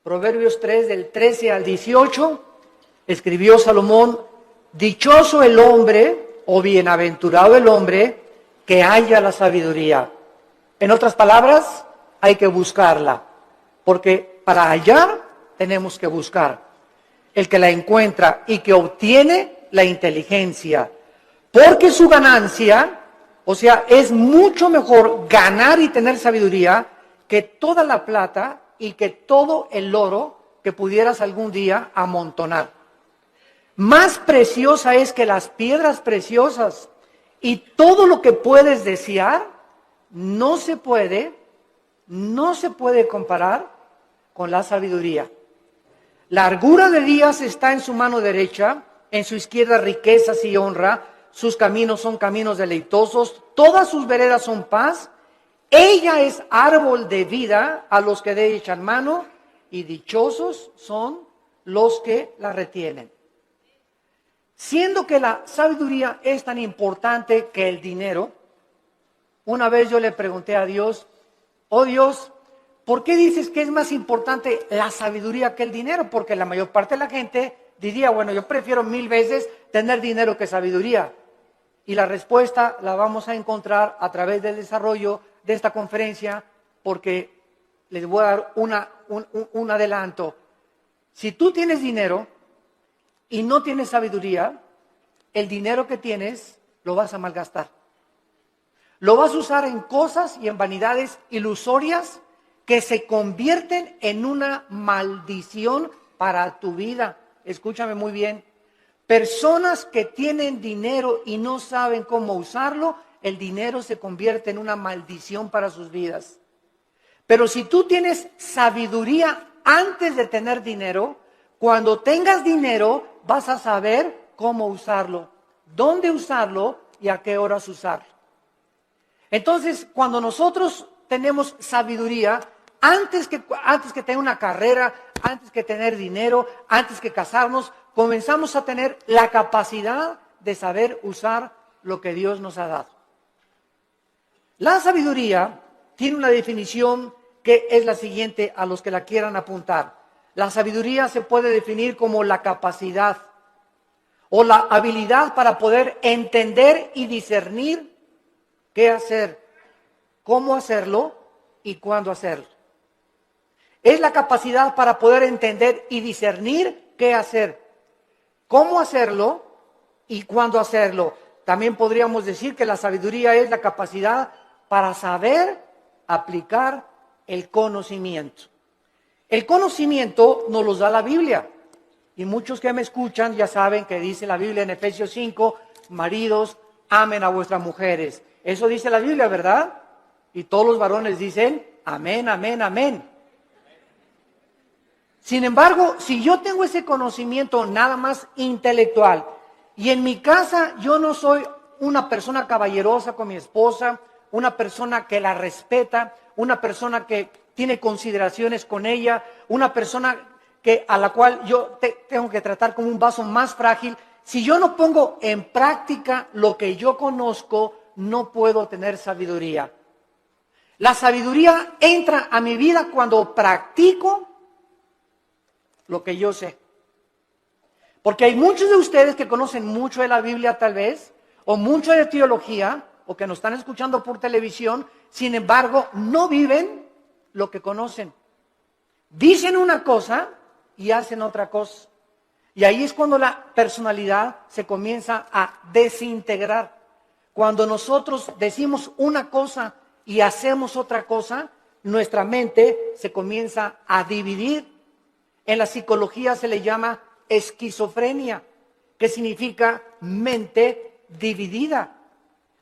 Proverbios 3, del 13 al 18, escribió Salomón: dichoso el hombre, o bienaventurado el hombre, que haya la sabiduría. En otras palabras, hay que buscarla, porque para hallar tenemos que buscar. El que la encuentra y que obtiene la inteligencia, porque su ganancia, o sea, es mucho mejor ganar y tener sabiduría que toda la plata y que todo el oro que pudieras algún día amontonar. Más preciosa es que las piedras preciosas, y todo lo que puedes desear no se puede comparar con la sabiduría. Largura de días está en su mano derecha, en su izquierda riquezas y honra. Sus caminos son caminos deleitosos, todas sus veredas son paz. Ella es árbol de vida a los que de ella echan mano, y dichosos son los que la retienen. Siendo que la sabiduría es tan importante que el dinero, una vez yo le pregunté a Dios: oh Dios, ¿por qué dices que es más importante la sabiduría que el dinero? Porque la mayor parte de la gente diría: bueno, yo prefiero 1000 veces tener dinero que sabiduría. Y la respuesta la vamos a encontrar a través del desarrollo de esta conferencia, porque les voy a dar un adelanto. Si tú tienes dinero y no tienes sabiduría, el dinero que tienes lo vas a malgastar. Lo vas a usar en cosas y en vanidades ilusorias que se convierten en una maldición para tu vida. Escúchame muy bien. Personas que tienen dinero y no saben cómo usarlo, el dinero se convierte en una maldición para sus vidas. Pero si tú tienes sabiduría antes de tener dinero, cuando tengas dinero vas a saber cómo usarlo, dónde usarlo y a qué horas usarlo. Entonces, cuando nosotros tenemos sabiduría, antes que tener una carrera, antes que tener dinero, antes que casarnos, comenzamos a tener la capacidad de saber usar lo que Dios nos ha dado. La sabiduría tiene una definición que es la siguiente, a los que la quieran apuntar. La sabiduría se puede definir como la capacidad o la habilidad para poder entender y discernir qué hacer, cómo hacerlo y cuándo hacerlo. Es la capacidad para poder entender y discernir qué hacer, cómo hacerlo y cuándo hacerlo. También podríamos decir que la sabiduría es la capacidad para saber aplicar el conocimiento. El conocimiento nos lo da la Biblia. Y muchos que me escuchan ya saben que dice la Biblia en Efesios 5, maridos, amen a vuestras mujeres. Eso dice la Biblia, ¿verdad? Y todos los varones dicen, amén, amén, amén. Sin embargo, si yo tengo ese conocimiento nada más intelectual, y en mi casa yo no soy una persona caballerosa con mi esposa, una persona que la respeta, una persona que tiene consideraciones con ella, una persona a la cual yo tengo que tratar como un vaso más frágil, si yo no pongo en práctica lo que yo conozco, no puedo tener sabiduría. La sabiduría entra a mi vida cuando practico lo que yo sé. Porque hay muchos de ustedes que conocen mucho de la Biblia tal vez, o mucho de teología, o que nos están escuchando por televisión, sin embargo, no viven lo que conocen. Dicen una cosa y hacen otra cosa. Y ahí es cuando la personalidad se comienza a desintegrar. Cuando nosotros decimos una cosa y hacemos otra cosa, nuestra mente se comienza a dividir. En la psicología se le llama esquizofrenia, que significa mente dividida.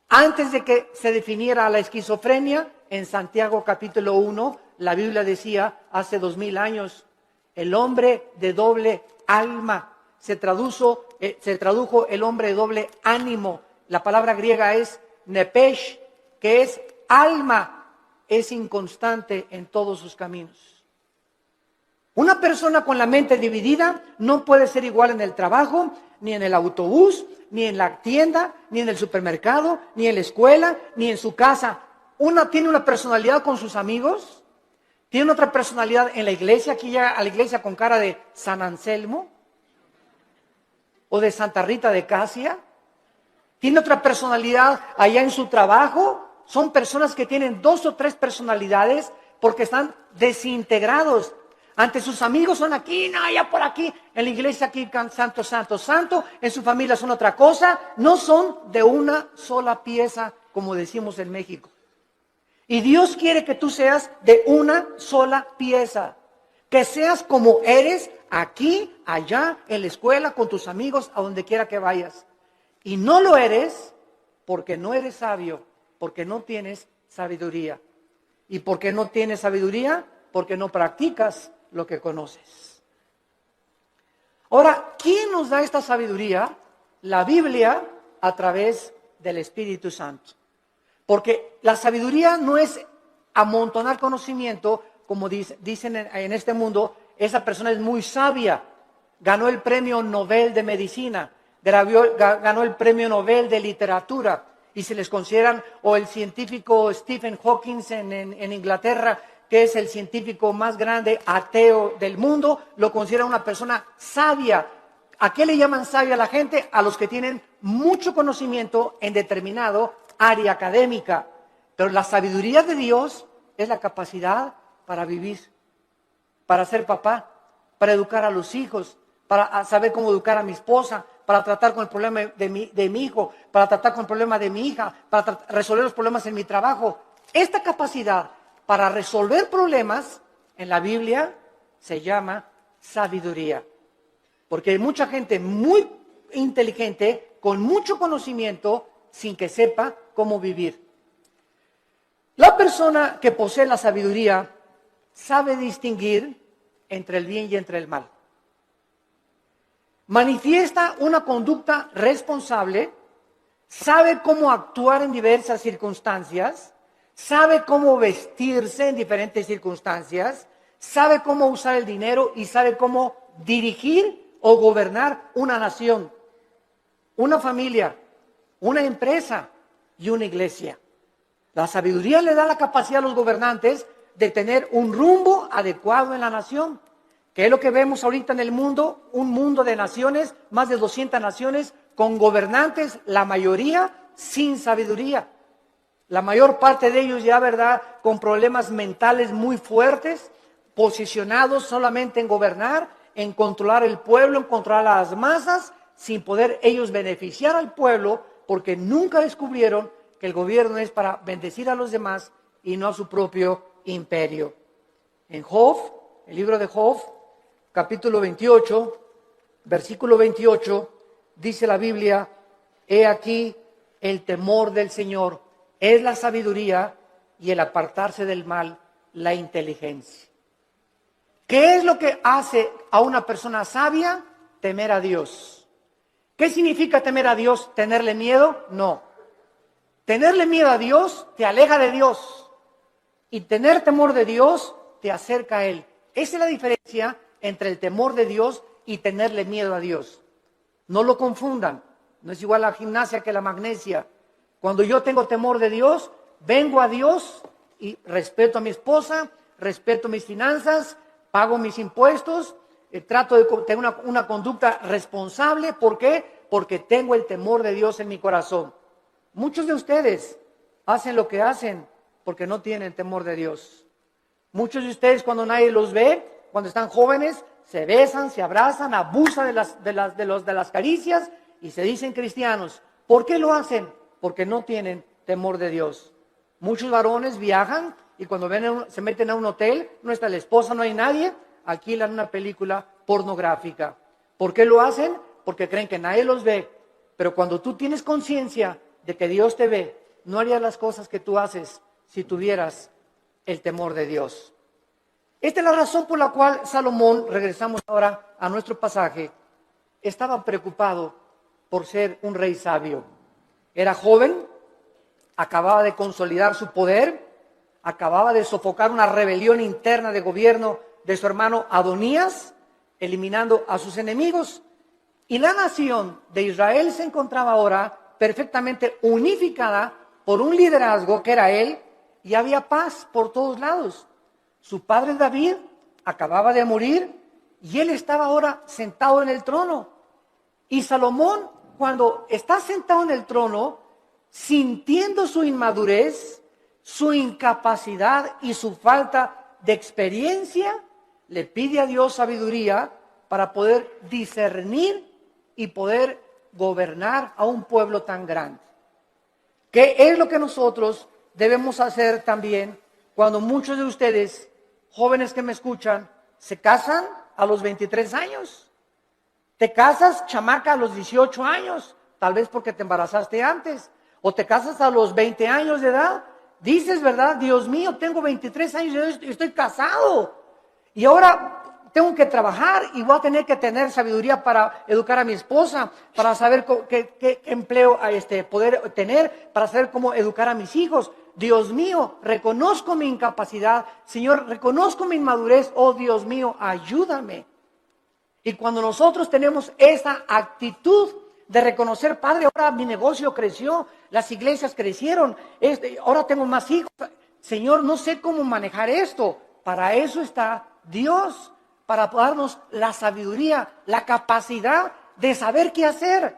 Antes de que se definiera la esquizofrenia, en Santiago capítulo 1, la Biblia decía hace 2000 años, el hombre de doble alma. Se tradujo el hombre de doble ánimo. La palabra griega es nepesh, que es alma, es inconstante en todos sus caminos. Una persona con la mente dividida no puede ser igual en el trabajo, ni en el autobús, ni en la tienda, ni en el supermercado, ni en la escuela, ni en su casa. Una tiene una personalidad con sus amigos, Tiene otra personalidad en la iglesia, aquí llega a la iglesia con cara de San Anselmo o de Santa Rita de Casia. Tiene otra personalidad allá en su trabajo. Son personas que tienen 2 o 3 personalidades porque están desintegrados. Ante sus amigos son aquí, no, allá por aquí. En la iglesia aquí santo, santo, santo. En su familia son otra cosa. No son de una sola pieza, como decimos en México. Y Dios quiere que tú seas de una sola pieza. Que seas como eres aquí, allá, en la escuela, con tus amigos, a donde quiera que vayas. Y no lo eres porque no eres sabio, porque no tienes sabiduría. ¿Y por qué no tienes sabiduría? Porque no practicas lo que conoces. Ahora, ¿quién nos da esta sabiduría? La Biblia a través del Espíritu Santo. Porque la sabiduría no es amontonar conocimiento, como dicen en este mundo, esa persona es muy sabia, ganó el premio Nobel de Medicina, ganó el premio Nobel de Literatura, y se les consideran, o el científico Stephen Hawking en Inglaterra, que es el científico más grande ateo del mundo, lo considera una persona sabia. ¿A qué le llaman sabia a la gente? A los que tienen mucho conocimiento en determinado área académica. Pero la sabiduría de Dios es la capacidad para vivir, para ser papá, para educar a los hijos, para saber cómo educar a mi esposa, para tratar con el problema de mi hijo, para tratar con el problema de mi hija, para resolver los problemas en mi trabajo. Esta capacidad para resolver problemas en la Biblia se llama sabiduría. Porque hay mucha gente muy inteligente, con mucho conocimiento, sin que sepa cómo vivir. La persona que posee la sabiduría sabe distinguir entre el bien y entre el mal. Manifiesta una conducta responsable, sabe cómo actuar en diversas circunstancias, sabe cómo vestirse en diferentes circunstancias, sabe cómo usar el dinero y sabe cómo dirigir o gobernar una nación, una familia, una empresa y una iglesia. La sabiduría le da la capacidad a los gobernantes de tener un rumbo adecuado en la nación, que es lo que vemos ahorita en el mundo, un mundo de naciones, más de 200 naciones, con gobernantes, la mayoría sin sabiduría. La mayor parte de ellos ya, ¿verdad?, con problemas mentales muy fuertes, posicionados solamente en gobernar, en controlar el pueblo, en controlar a las masas, sin poder ellos beneficiar al pueblo, porque nunca descubrieron que el gobierno es para bendecir a los demás y no a su propio imperio. En Job, el libro de Job, capítulo 28, versículo 28, dice la Biblia: he aquí el temor del Señor es la sabiduría y el apartarse del mal la inteligencia. ¿Qué es lo que hace a una persona sabia? Temer a Dios. ¿Qué significa temer a Dios? ¿Tenerle miedo? No. Tenerle miedo a Dios te aleja de Dios. Y tener temor de Dios te acerca a Él. Esa es la diferencia entre el temor de Dios y tenerle miedo a Dios. No lo confundan. No es igual la gimnasia que la magnesia. Cuando yo tengo temor de Dios, vengo a Dios y respeto a mi esposa, respeto mis finanzas, pago mis impuestos, trato de tener una conducta responsable. ¿Por qué? Porque tengo el temor de Dios en mi corazón. Muchos de ustedes hacen lo que hacen porque no tienen temor de Dios. Muchos de ustedes, cuando nadie los ve, cuando están jóvenes, se besan, se abrazan, abusan de las caricias y se dicen cristianos. ¿Por qué lo hacen? Porque no tienen temor de Dios. Muchos varones viajan y cuando se meten a un hotel, no está la esposa, no hay nadie, alquilan una película pornográfica. ¿Por qué lo hacen? Porque creen que nadie los ve. Pero cuando tú tienes conciencia de que Dios te ve, no harías las cosas que tú haces si tuvieras el temor de Dios. Esta es la razón por la cual Salomón, regresamos ahora a nuestro pasaje, estaba preocupado por ser un rey sabio. Era joven, acababa de consolidar su poder, acababa de sofocar una rebelión interna de gobierno de su hermano Adonías, eliminando a sus enemigos. Y la nación de Israel se encontraba ahora perfectamente unificada por un liderazgo que era él, y había paz por todos lados. Su padre David acababa de morir y él estaba ahora sentado en el trono. Y Salomón, cuando está sentado en el trono, sintiendo su inmadurez, su incapacidad y su falta de experiencia, le pide a Dios sabiduría para poder discernir y poder gobernar a un pueblo tan grande. ¿Qué es lo que nosotros debemos hacer también cuando muchos de ustedes, jóvenes que me escuchan, se casan a los 23 años? Te casas, chamaca, a los 18 años, tal vez porque te embarazaste antes, o te casas a los 20 años de edad. Dices, ¿verdad? Dios mío, tengo 23 años y estoy casado. Y ahora tengo que trabajar y voy a tener que tener sabiduría para educar a mi esposa, para saber qué empleo poder tener, para saber cómo educar a mis hijos. Dios mío, reconozco mi incapacidad. Señor, reconozco mi inmadurez. Oh, Dios mío, ayúdame. Y cuando nosotros tenemos esa actitud de reconocer, Padre, ahora mi negocio creció, las iglesias crecieron, ahora tengo más hijos. Señor, no sé cómo manejar esto. Para eso está Dios, para darnos la sabiduría, la capacidad de saber qué hacer.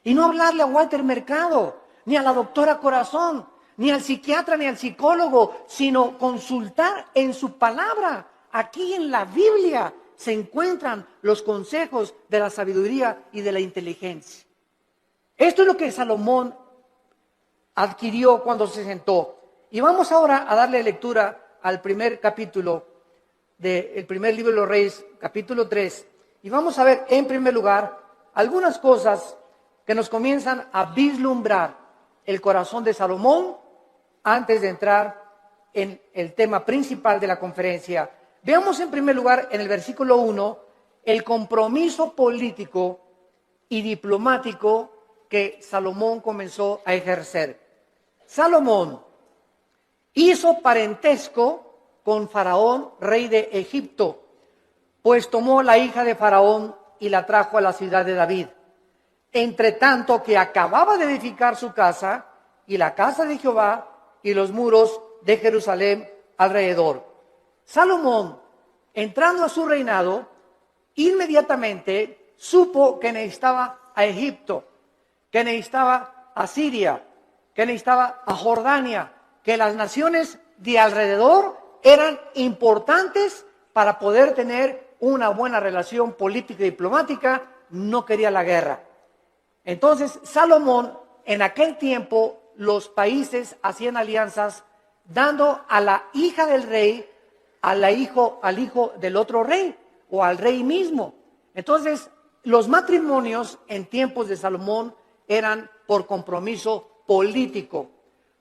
Y no hablarle a Walter Mercado, ni a la doctora Corazón, ni al psiquiatra, ni al psicólogo, sino consultar en su palabra. Aquí en la Biblia se encuentran los consejos de la sabiduría y de la inteligencia. Esto es lo que Salomón adquirió cuando se sentó. Y vamos ahora a darle lectura al primer capítulo del primer libro de los Reyes, capítulo 3. Y vamos a ver, en primer lugar, algunas cosas que nos comienzan a vislumbrar el corazón de Salomón antes de entrar en el tema principal de la conferencia. Veamos en primer lugar en el versículo 1 el compromiso político y diplomático que Salomón comenzó a ejercer. Salomón hizo parentesco con Faraón, rey de Egipto, pues tomó la hija de Faraón y la trajo a la ciudad de David. Entre tanto que acababa de edificar su casa y la casa de Jehová y los muros de Jerusalén alrededor. Salomón, entrando a su reinado, inmediatamente supo que necesitaba a Egipto, que necesitaba a Siria, que necesitaba a Jordania, que las naciones de alrededor eran importantes para poder tener una buena relación política y diplomática. No quería la guerra. Entonces, Salomón, en aquel tiempo, los países hacían alianzas dando a la hija del rey al hijo del otro rey o al rey mismo. Entonces, los matrimonios en tiempos de Salomón eran por compromiso político.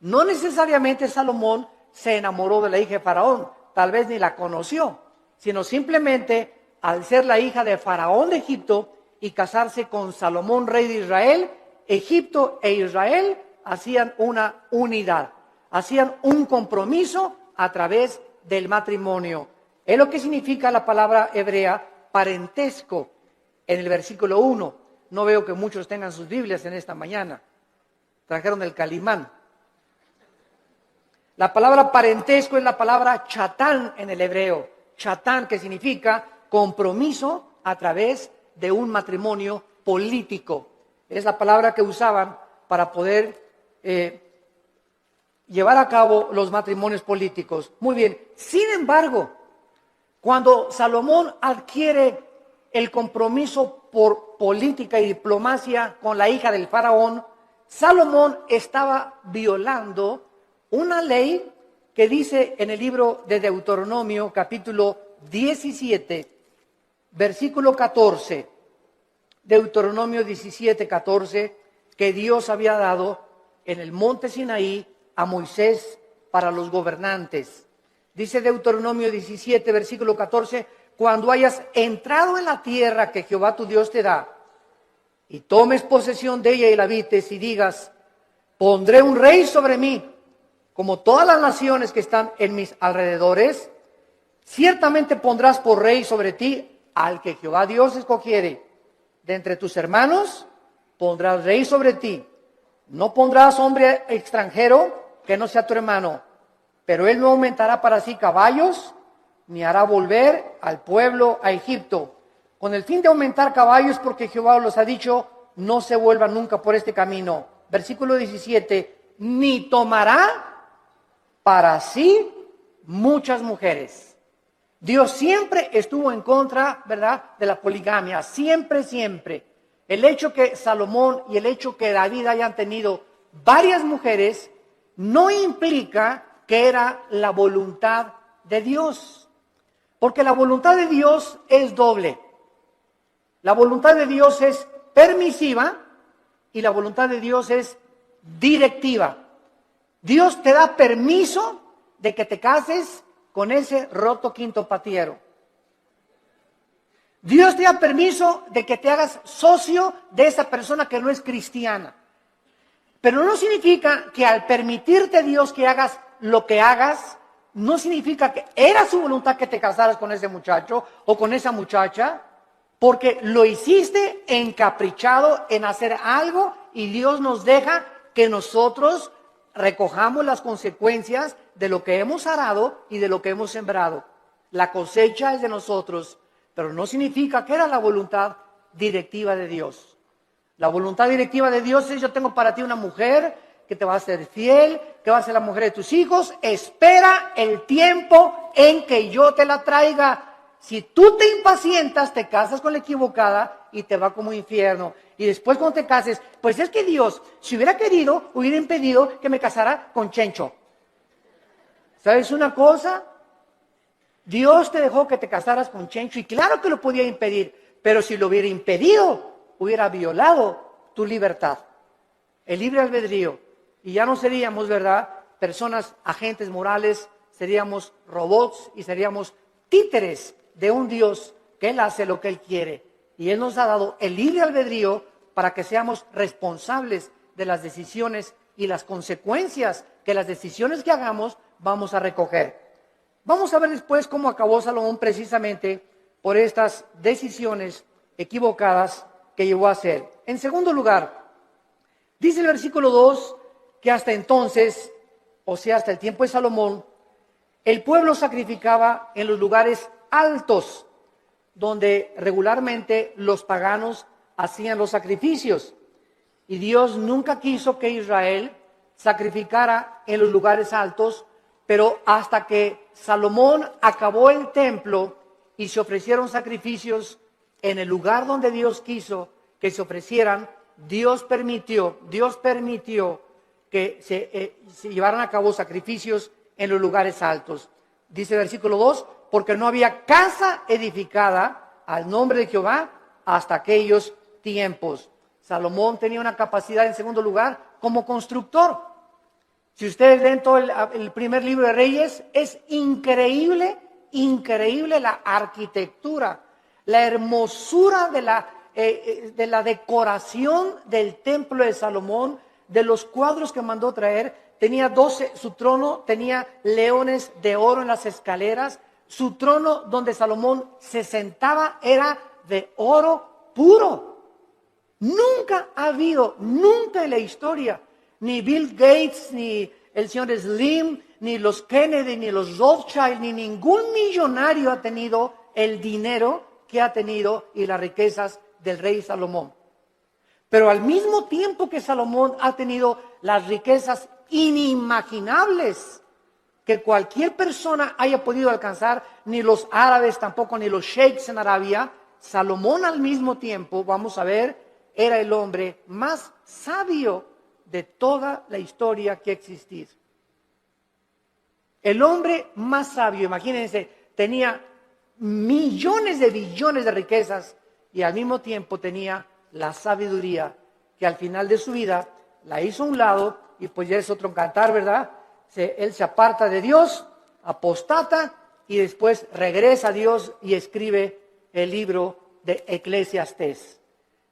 No necesariamente Salomón se enamoró de la hija de Faraón, tal vez ni la conoció, sino simplemente al ser la hija de Faraón de Egipto y casarse con Salomón, rey de Israel, Egipto e Israel hacían una unidad, hacían un compromiso a través del matrimonio. Es lo que significa la palabra hebrea parentesco en el versículo 1. No veo que muchos tengan sus Biblias en esta mañana. Trajeron el Calimán. La palabra parentesco es la palabra chatán en el hebreo. Chatán, que significa compromiso a través de un matrimonio político. Es la palabra que usaban para poder llevar a cabo los matrimonios políticos. Muy bien. Sin embargo, cuando Salomón adquiere el compromiso por política y diplomacia con la hija del faraón, Salomón estaba violando una ley que dice en el libro de Deuteronomio, capítulo 17, versículo 14. Deuteronomio 17, 14, que Dios había dado en el monte Sinaí a Moisés para los gobernantes. Dice Deuteronomio 17, versículo 14, cuando hayas entrado en la tierra que Jehová tu Dios te da, y tomes posesión de ella y la habites, y digas, pondré un rey sobre mí, como todas las naciones que están en mis alrededores, ciertamente pondrás por rey sobre ti al que Jehová Dios escogiere. De entre tus hermanos pondrás rey sobre ti. No pondrás hombre extranjero que no sea tu hermano, pero él no aumentará para sí caballos, ni hará volver al pueblo a Egipto, con el fin de aumentar caballos, porque Jehová los ha dicho, no se vuelvan nunca por este camino. Versículo 17, ni tomará para sí muchas mujeres. Dios siempre estuvo en contra, ¿verdad?, de la poligamia, siempre, siempre. El hecho que Salomón y el hecho que David hayan tenido varias mujeres no implica que era la voluntad de Dios, porque la voluntad de Dios es doble. La voluntad de Dios es permisiva y la voluntad de Dios es directiva. Dios te da permiso de que te cases con ese roto quinto patiero. Dios te da permiso de que te hagas socio de esa persona que no es cristiana. Pero no significa que al permitirte Dios que hagas lo que hagas, no significa que era su voluntad que te casaras con ese muchacho o con esa muchacha, porque lo hiciste encaprichado en hacer algo y Dios nos deja que nosotros recojamos las consecuencias de lo que hemos arado y de lo que hemos sembrado. La cosecha es de nosotros, pero no significa que era la voluntad directiva de Dios. La voluntad directiva de Dios es: yo tengo para ti una mujer que te va a ser fiel, que va a ser la mujer de tus hijos. Espera el tiempo en que yo te la traiga. Si tú te impacientas, te casas con la equivocada y te va como infierno. Y después cuando te cases, pues es que Dios, si hubiera querido, hubiera impedido que me casara con Chencho. ¿Sabes una cosa? Dios te dejó que te casaras con Chencho y claro que lo podía impedir, pero si lo hubiera impedido, hubiera violado tu libertad, el libre albedrío. Y ya no seríamos, ¿verdad?, personas, agentes morales, seríamos robots y seríamos títeres de un Dios que Él hace lo que Él quiere. Y Él nos ha dado el libre albedrío para que seamos responsables de las decisiones y las consecuencias que las decisiones que hagamos vamos a recoger. Vamos a ver después cómo acabó Salomón precisamente por estas decisiones equivocadas que llegó a hacer. En segundo lugar, dice el versículo 2 que hasta entonces, o sea, hasta el tiempo de Salomón, el pueblo sacrificaba en los lugares altos, donde regularmente los paganos hacían los sacrificios. Y Dios nunca quiso que Israel sacrificara en los lugares altos, pero hasta que Salomón acabó el templo y se ofrecieron sacrificios en el lugar donde Dios quiso que se ofrecieran, Dios permitió que se llevaran a cabo sacrificios en los lugares altos. Dice el versículo 2, porque no había casa edificada al nombre de Jehová hasta aquellos tiempos. Salomón tenía una capacidad, en segundo lugar, como constructor. Si ustedes leen todo el primer libro de Reyes, es increíble la arquitectura, la hermosura de la decoración del templo de Salomón, de los cuadros que mandó traer. Tenía 12, su trono tenía leones de oro en las escaleras. Su trono donde Salomón se sentaba era de oro puro. Nunca ha habido, nunca en la historia, ni Bill Gates, ni el señor Slim, ni los Kennedy, ni los Rothschild, ni ningún millonario ha tenido el dinero que ha tenido y las riquezas del rey Salomón. Pero al mismo tiempo que Salomón ha tenido las riquezas inimaginables que cualquier persona haya podido alcanzar, ni los árabes tampoco, ni los sheiks en Arabia, Salomón al mismo tiempo, vamos a ver, era el hombre más sabio de toda la historia que ha existido. El hombre más sabio, imagínense, tenía millones de billones de riquezas y al mismo tiempo tenía la sabiduría que al final de su vida la hizo a un lado y pues ya es otro cantar, ¿verdad? Él se aparta de Dios, apostata y después regresa a Dios y escribe el libro de Eclesiastés,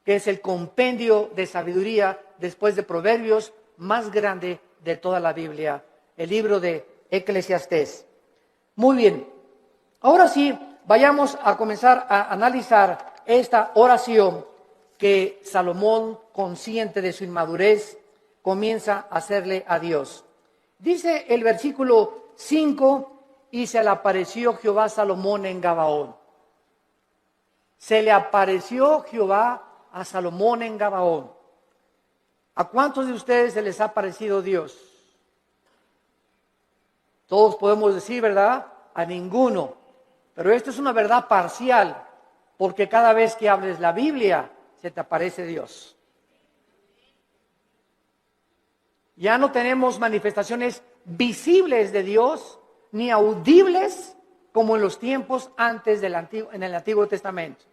que es el compendio de sabiduría después de Proverbios más grande de toda la Biblia, el libro de Eclesiastés. Muy bien, ahora sí, vayamos a comenzar a analizar esta oración que Salomón, consciente de su inmadurez, comienza a hacerle a Dios. Dice el versículo 5, y se le apareció Jehová a Salomón en Gabaón. Se le apareció Jehová a Salomón en Gabaón. ¿A cuántos de ustedes se les ha parecido Dios? Todos podemos decir, ¿verdad? A ninguno. Pero esto es una verdad parcial, porque cada vez que hables la Biblia, se te aparece Dios. Ya no tenemos manifestaciones visibles de Dios, ni audibles, como en los tiempos antes en el Antiguo Testamento.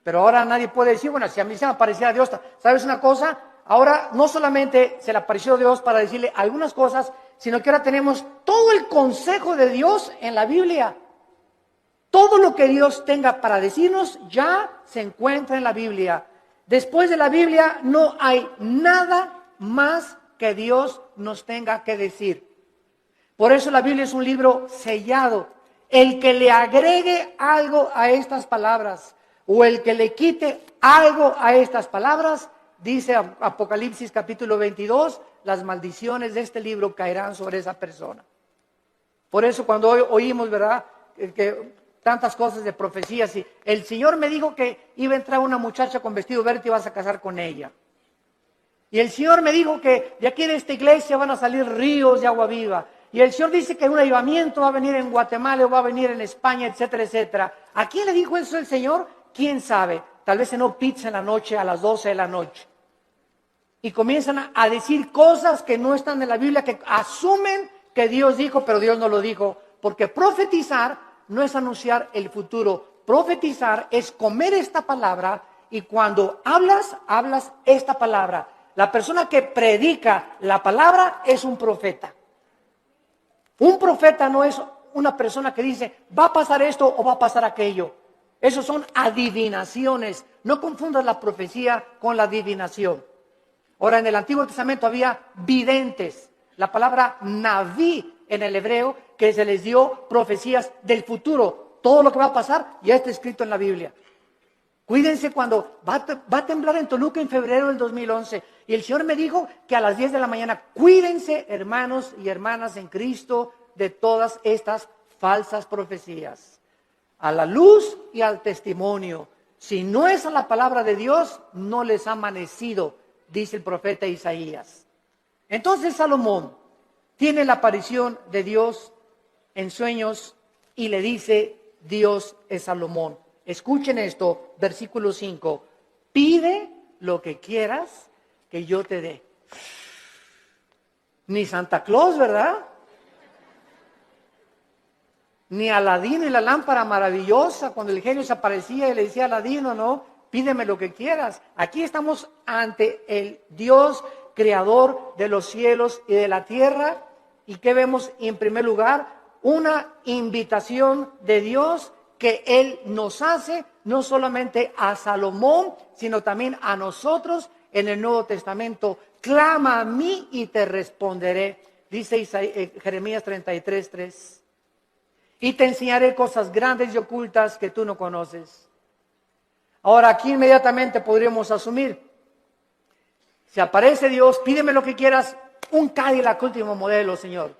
Pero ahora nadie puede decir, bueno, si a mí se me aparecía Dios, ¿sabes una cosa? Ahora no solamente se le apareció Dios para decirle algunas cosas, sino que ahora tenemos todo el consejo de Dios en la Biblia. Todo lo que Dios tenga para decirnos ya se encuentra en la Biblia. Después de la Biblia no hay nada más que Dios nos tenga que decir. Por eso la Biblia es un libro sellado. El que le agregue algo a estas palabras o el que le quite algo a estas palabras, dice Apocalipsis capítulo 22, las maldiciones de este libro caerán sobre esa persona. Por eso cuando oímos, ¿verdad?, que tantas cosas de profecías, y el Señor me dijo que iba a entrar una muchacha con vestido verde y vas a casar con ella. Y el Señor me dijo que de aquí de esta iglesia van a salir ríos de agua viva. Y el Señor dice que un avivamiento va a venir en Guatemala o va a venir en España, etcétera, etcétera. ¿A quién le dijo eso el Señor? ¿Quién sabe? Tal vez cenó pizza en la noche a las 12 de la noche. Y comienzan a decir cosas que no están en la Biblia, que asumen que Dios dijo, pero Dios no lo dijo. Porque profetizar no es anunciar el futuro. Profetizar es comer esta palabra y cuando hablas esta palabra. La persona que predica la palabra es un profeta. Un profeta no es una persona que dice, va a pasar esto o va a pasar aquello. Esos son adivinaciones. No confundas la profecía con la adivinación. Ahora, en el Antiguo Testamento había videntes. La palabra naví en el hebreo, que se les dio profecías del futuro. Todo lo que va a pasar ya está escrito en la Biblia. Cuídense cuando va a temblar en Toluca en febrero del 2011. Y el Señor me dijo que a las 10 de la mañana, cuídense, hermanos y hermanas en Cristo, de todas estas falsas profecías. A la luz y al testimonio. Si no es a la palabra de Dios, no les ha amanecido, dice el profeta Isaías. Entonces Salomón tiene la aparición de Dios en sueños y le dice, Dios es Salomón. Escuchen esto, versículo 5. Pide lo que quieras que yo te dé. Ni Santa Claus, ¿verdad? Ni Aladino y la lámpara maravillosa, cuando el genio se aparecía y le decía a Aladino, no, pídeme lo que quieras. Aquí estamos ante el Dios creador de los cielos y de la tierra. ¿Y qué vemos en primer lugar? Una invitación de Dios que Él nos hace, no solamente a Salomón, sino también a nosotros en el Nuevo Testamento. Clama a mí y te responderé, dice Jeremías 33:3. Y te enseñaré cosas grandes y ocultas que tú no conoces. Ahora aquí inmediatamente podríamos asumir, si aparece Dios, pídeme lo que quieras, un Cadillac último modelo, Señor.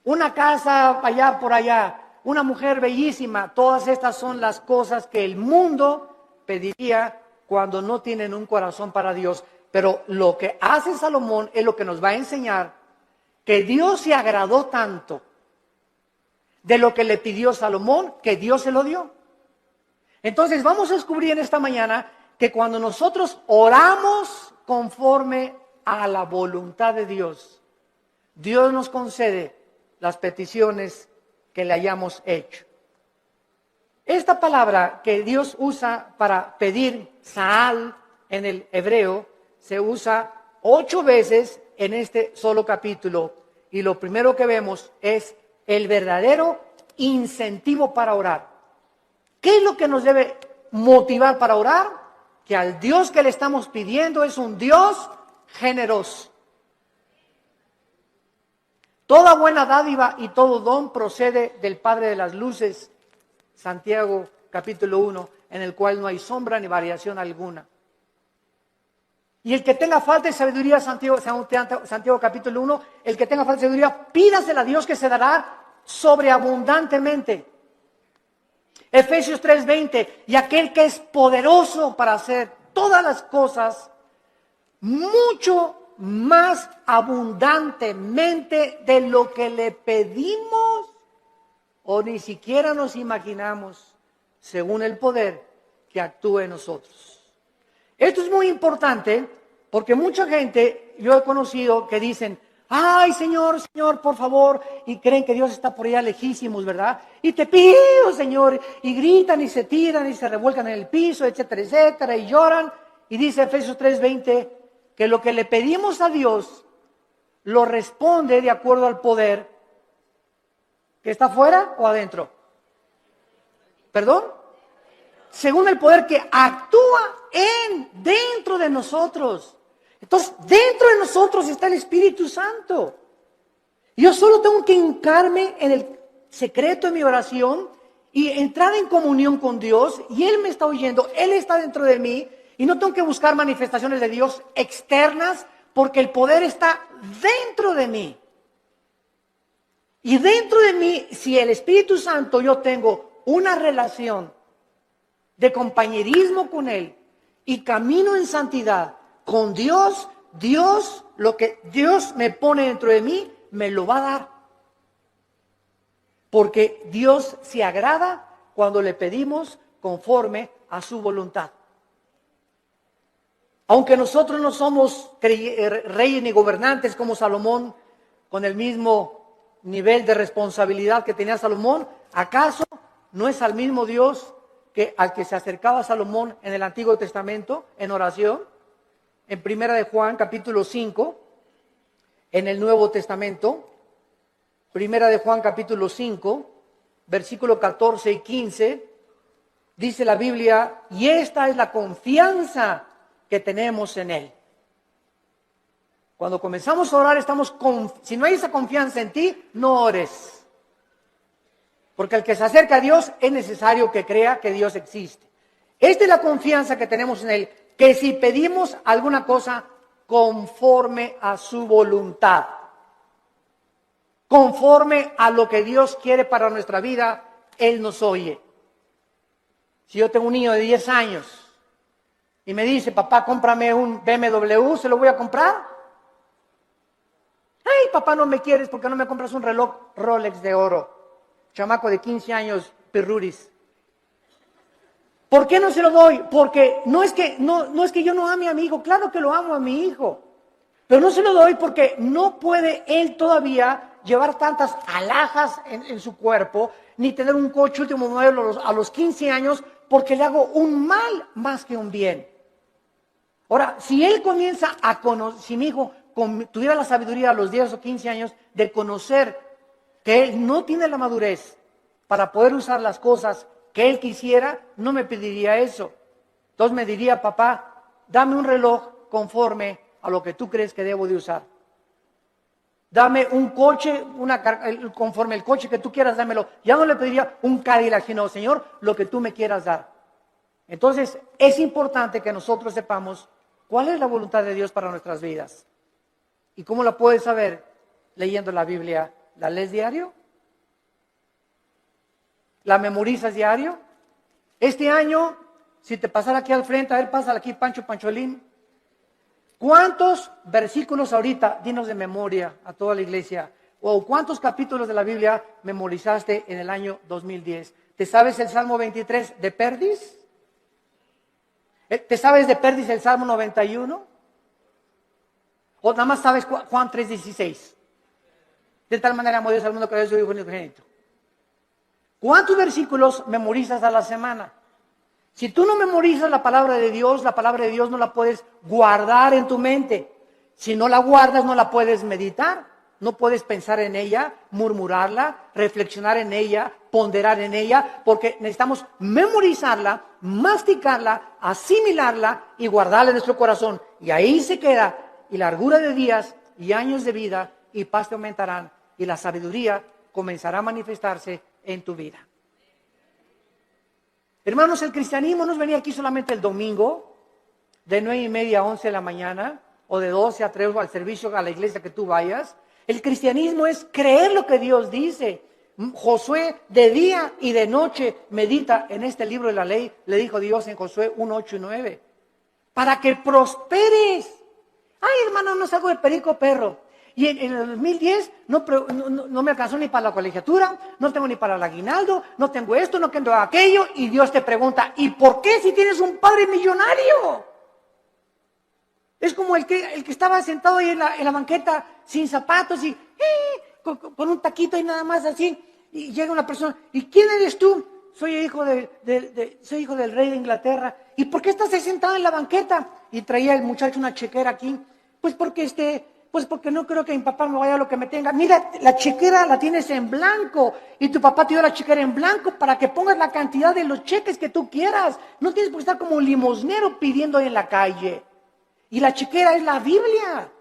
Una casa allá por allá, una mujer bellísima. Todas estas son las cosas que el mundo pediría cuando no tienen un corazón para Dios. Pero lo que hace Salomón es lo que nos va a enseñar que Dios se agradó tanto de lo que le pidió Salomón, que Dios se lo dio. Entonces vamos a descubrir en esta mañana que cuando nosotros oramos conforme a la voluntad de Dios, Dios nos concede las peticiones que le hayamos hecho. Esta palabra que Dios usa para pedir, Saal, en el hebreo, se usa 8 veces en este solo capítulo. Y lo primero que vemos es el verdadero incentivo para orar. ¿Qué es lo que nos debe motivar para orar? Que al Dios que le estamos pidiendo es un Dios generoso. Toda buena dádiva y todo don procede del Padre de las luces, Santiago capítulo 1, en el cual no hay sombra ni variación alguna. Y el que tenga falta de sabiduría, Santiago capítulo 1, el que tenga falta de sabiduría, pídasela a Dios que se dará sobreabundantemente. Efesios 3:20, y aquel que es poderoso para hacer todas las cosas mucho más abundantemente de lo que le pedimos o ni siquiera nos imaginamos, según el poder que actúa en nosotros. Esto es muy importante porque mucha gente, yo he conocido que dicen, ay, Señor, Señor, por favor, y creen que Dios está por allá lejísimos, ¿verdad? Y te pido, Señor, y gritan y se tiran y se revuelcan en el piso, etcétera, etcétera, y lloran. Y dice Efesios 3:20 que lo que le pedimos a Dios lo responde de acuerdo al poder que está afuera o adentro. ¿Perdón? Según el poder que actúa dentro de nosotros. Entonces, dentro de nosotros está el Espíritu Santo. Yo solo tengo que hincarme en el secreto de mi oración y entrar en comunión con Dios, y Él me está oyendo, Él está dentro de mí, y no tengo que buscar manifestaciones de Dios externas, porque el poder está dentro de mí. Y dentro de mí, si el Espíritu Santo, yo tengo una relación de compañerismo con Él y camino en santidad con Dios, lo que Dios me pone dentro de mí, me lo va a dar. Porque Dios se agrada cuando le pedimos conforme a su voluntad. Aunque nosotros no somos reyes ni gobernantes como Salomón, con el mismo nivel de responsabilidad que tenía Salomón, ¿acaso no es al mismo Dios que al que se acercaba Salomón en el Antiguo Testamento en oración? En Primera de Juan, capítulo 5, en el Nuevo Testamento, Primera de Juan, capítulo 5, versículo 14 y 15, dice la Biblia, y esta es la confianza que tenemos en Él. Cuando comenzamos a orar, si no hay esa confianza en ti, no ores. Porque el que se acerca a Dios es necesario que crea que Dios existe. Esta es la confianza que tenemos en Él, que si pedimos alguna cosa conforme a su voluntad, conforme a lo que Dios quiere para nuestra vida, Él nos oye. Si yo tengo un niño de 10 años y me dice, papá, cómprame un BMW, ¿se lo voy a comprar? Ay, papá, no me quieres porque no me compras un reloj Rolex de oro. Chamaco de 15 años, pirruris. ¿Por qué no se lo doy? Porque no es que yo no ame a mi hijo, claro que lo amo a mi hijo, pero no se lo doy porque no puede él todavía llevar tantas alhajas en su cuerpo, ni tener un coche último modelo a los 15 años, porque le hago un mal más que un bien. Ahora, si él comienza a conocer, si mi hijo tuviera la sabiduría a los 10 o 15 años de conocer que él no tiene la madurez para poder usar las cosas que él quisiera, no me pediría eso. Entonces me diría, papá, dame un reloj conforme a lo que tú crees que debo de usar. Dame un coche, conforme el coche que tú quieras, dámelo. Ya no le pediría un Cadillac, sino, Señor, lo que tú me quieras dar. Entonces, es importante que nosotros sepamos cuál es la voluntad de Dios para nuestras vidas. ¿Y cómo la puedes saber? Leyendo la Biblia. ¿La lees diario? ¿La memorizas diario? Este año, si te pasara aquí al frente, a ver, pásala aquí, Pancho Pancholín. ¿Cuántos versículos ahorita, dinos de memoria a toda la iglesia, o cuántos capítulos de la Biblia memorizaste en el año 2010? ¿Te sabes el Salmo 23 de Perdis? ¿Te sabes de Perdis el Salmo 91? ¿O nada más sabes Juan 3:16? De tal manera amó Dios al mundo que dio su Hijo unigénito. ¿Cuántos versículos memorizas a la semana? Si tú no memorizas la palabra de Dios no la puedes guardar en tu mente. Si no la guardas, no la puedes meditar. No puedes pensar en ella, murmurarla, reflexionar en ella, ponderar en ella, porque necesitamos memorizarla, masticarla, asimilarla y guardarla en nuestro corazón. Y ahí se queda, y largura de días y años de vida y paz te aumentarán, y la sabiduría comenzará a manifestarse en tu vida. Hermanos, el cristianismo no es venir aquí solamente el domingo, de 9:30 a 11 de la mañana, o de 12 a 3 al servicio a la iglesia que tú vayas. El cristianismo es creer lo que Dios dice, Josué de día y de noche medita en este libro de la ley, le dijo Dios en Josué 1, 8 y 9, para que prosperes. Ay, hermano, no salgo de perico perro. Y en el 2010 no me alcanzó ni para la colegiatura, no tengo ni para el aguinaldo, no tengo esto, no tengo aquello. Y Dios te pregunta, ¿y por qué si tienes un padre millonario? Es como el que estaba sentado ahí en la banqueta sin zapatos y con un taquito y nada más así. Y llega una persona, ¿y quién eres tú? Soy hijo soy hijo del rey de Inglaterra. ¿Y por qué estás ahí sentado en la banqueta? Y traía el muchacho una chequera aquí. Pues porque no creo que mi papá me vaya a lo que me tenga. Mira, la chequera la tienes en blanco y tu papá te dio la chequera en blanco para que pongas la cantidad de los cheques que tú quieras. No tienes por qué estar como un limosnero pidiendo en la calle. Y la chequera es la Biblia.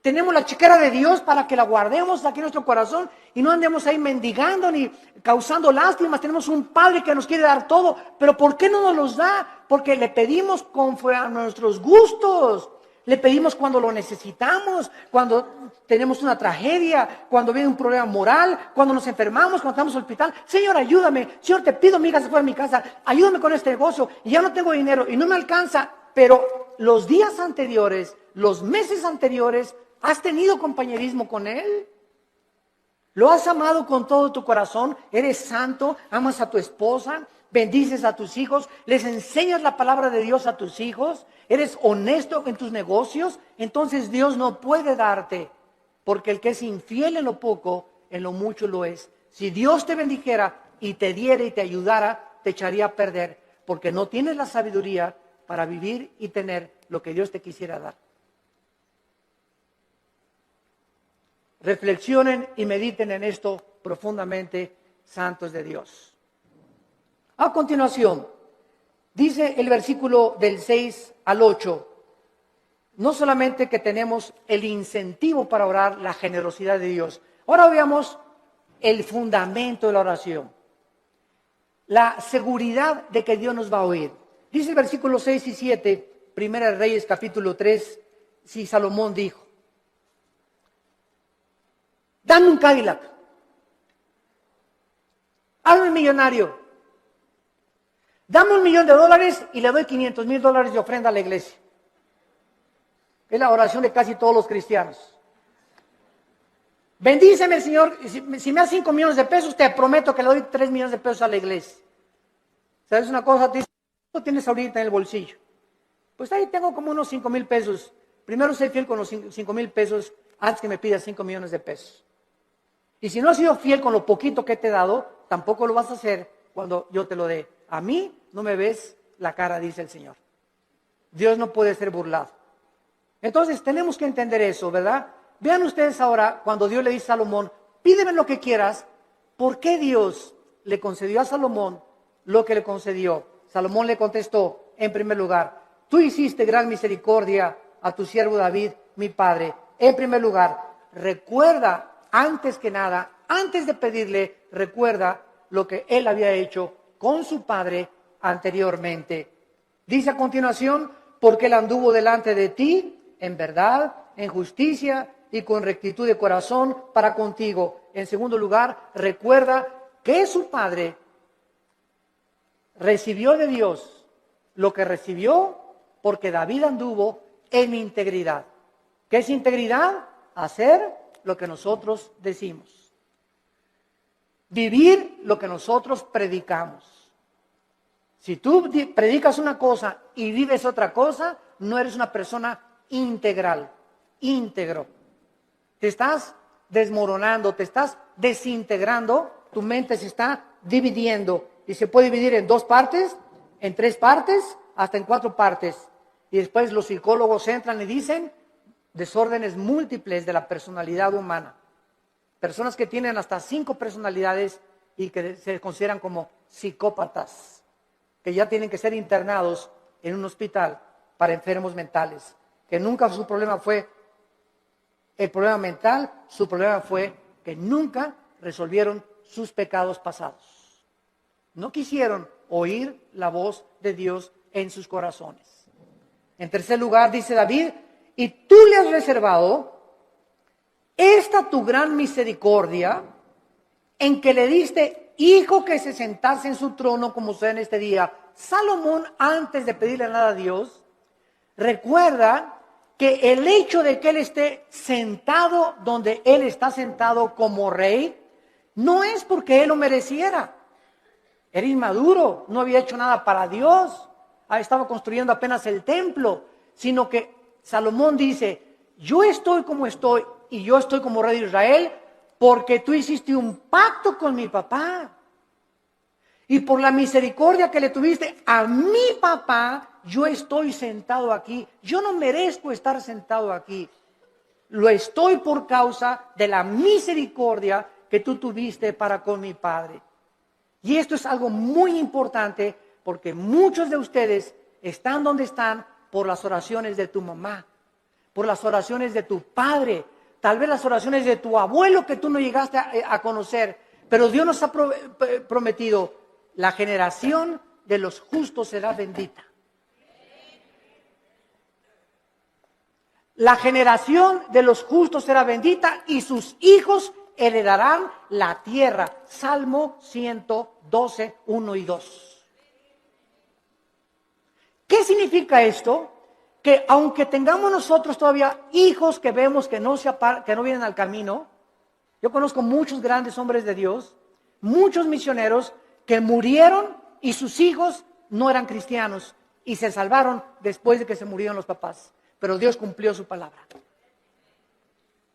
Tenemos la chequera de Dios para que la guardemos aquí en nuestro corazón y no andemos ahí mendigando ni causando lástimas. Tenemos un Padre que nos quiere dar todo, pero ¿por qué no nos los da? Porque le pedimos conforme a nuestros gustos. Le pedimos cuando lo necesitamos, cuando tenemos una tragedia, cuando viene un problema moral, cuando nos enfermamos, cuando estamos en el hospital. Señor, ayúdame. Señor, te pido, mi hija se fue a mi casa. Ayúdame con este negocio. Y ya no tengo dinero y no me alcanza. Pero los días anteriores, los meses anteriores, ¿has tenido compañerismo con Él? ¿Lo has amado con todo tu corazón? ¿Eres santo? ¿Amas a tu esposa? ¿Bendices a tus hijos? ¿Les enseñas la palabra de Dios a tus hijos? ¿Eres honesto en tus negocios? Entonces Dios no puede darte, porque el que es infiel en lo poco, en lo mucho lo es. Si Dios te bendijera y te diera y te ayudara, te echaría a perder, porque no tienes la sabiduría para vivir y tener lo que Dios te quisiera dar. Reflexionen y mediten en esto profundamente, santos de Dios. A continuación, dice el versículo del 6 al 8, no solamente que tenemos el incentivo para orar, la generosidad de Dios. Ahora veamos el fundamento de la oración, la seguridad de que Dios nos va a oír. Dice el versículo 6 y 7, Primera de Reyes capítulo 3, si Salomón dijo, dame un Cadillac, hazme millonario, dame $1,000,000 y le doy $500,000 de ofrenda a la iglesia. Es la oración de casi todos los cristianos. Bendíceme, Señor, si me das 5 millones de pesos, te prometo que le doy 3 millones de pesos a la iglesia. ¿Sabes una cosa? ¿Cuánto tienes ahorita en el bolsillo? Pues ahí tengo como unos 5,000 pesos. Primero sé fiel con los 5,000 pesos antes que me pidas 5 millones de pesos. Y si no has sido fiel con lo poquito que te he dado, tampoco lo vas a hacer cuando yo te lo dé. A mí no me ves la cara, dice el Señor. Dios no puede ser burlado. Entonces tenemos que entender eso, ¿verdad? Vean ustedes ahora cuando Dios le dice a Salomón, pídeme lo que quieras. ¿Por qué Dios le concedió a Salomón lo que le concedió? Salomón le contestó, en primer lugar, tú hiciste gran misericordia a tu siervo David, mi padre. En primer lugar, recuerda, antes que nada, antes de pedirle, recuerda lo que él había hecho con su padre anteriormente. Dice a continuación, porque él anduvo delante de ti en verdad, en justicia y con rectitud de corazón para contigo. En segundo lugar, recuerda que su padre recibió de Dios lo que recibió porque David anduvo en integridad. ¿Qué es integridad? Hacer lo que nosotros decimos. Vivir lo que nosotros predicamos. Si tú predicas una cosa y vives otra cosa, no eres una persona integral, íntegro. Te estás desmoronando, te estás desintegrando, tu mente se está dividiendo y se puede dividir en 2 partes, en 3 partes, hasta en 4 partes. Y después los psicólogos entran y dicen desórdenes múltiples de la personalidad humana. Personas que tienen hasta 5 personalidades y que se consideran como psicópatas, que ya tienen que ser internados en un hospital para enfermos mentales, que nunca su problema fue el problema mental, su problema fue que nunca resolvieron sus pecados pasados. No quisieron oír la voz de Dios en sus corazones. En tercer lugar, dice David, y tú le has reservado esta tu gran misericordia en que le diste hijo que se sentase en su trono como usted en este día. Salomón, antes de pedirle nada a Dios, recuerda que el hecho de que él esté sentado donde él está sentado como rey, no es porque él lo mereciera. Era inmaduro, no había hecho nada para Dios, estaba construyendo apenas el templo, sino que Salomón dice, yo estoy como estoy y yo estoy como rey de Israel porque tú hiciste un pacto con mi papá. Y por la misericordia que le tuviste a mi papá, yo estoy sentado aquí. Yo no merezco estar sentado aquí. Lo estoy por causa de la misericordia que tú tuviste para con mi padre. Y esto es algo muy importante porque muchos de ustedes están donde están por las oraciones de tu mamá, por las oraciones de tu padre, tal vez las oraciones de tu abuelo que tú no llegaste a conocer. Pero Dios nos ha prometido, la generación de los justos será bendita. La generación de los justos será bendita y sus hijos heredarán la tierra. Salmo 112, 1 y 2. ¿Qué significa esto? Que aunque tengamos nosotros todavía hijos que vemos que no vienen al camino, yo conozco muchos grandes hombres de Dios, muchos misioneros que murieron y sus hijos no eran cristianos y se salvaron después de que se murieron los papás. Pero Dios cumplió su palabra.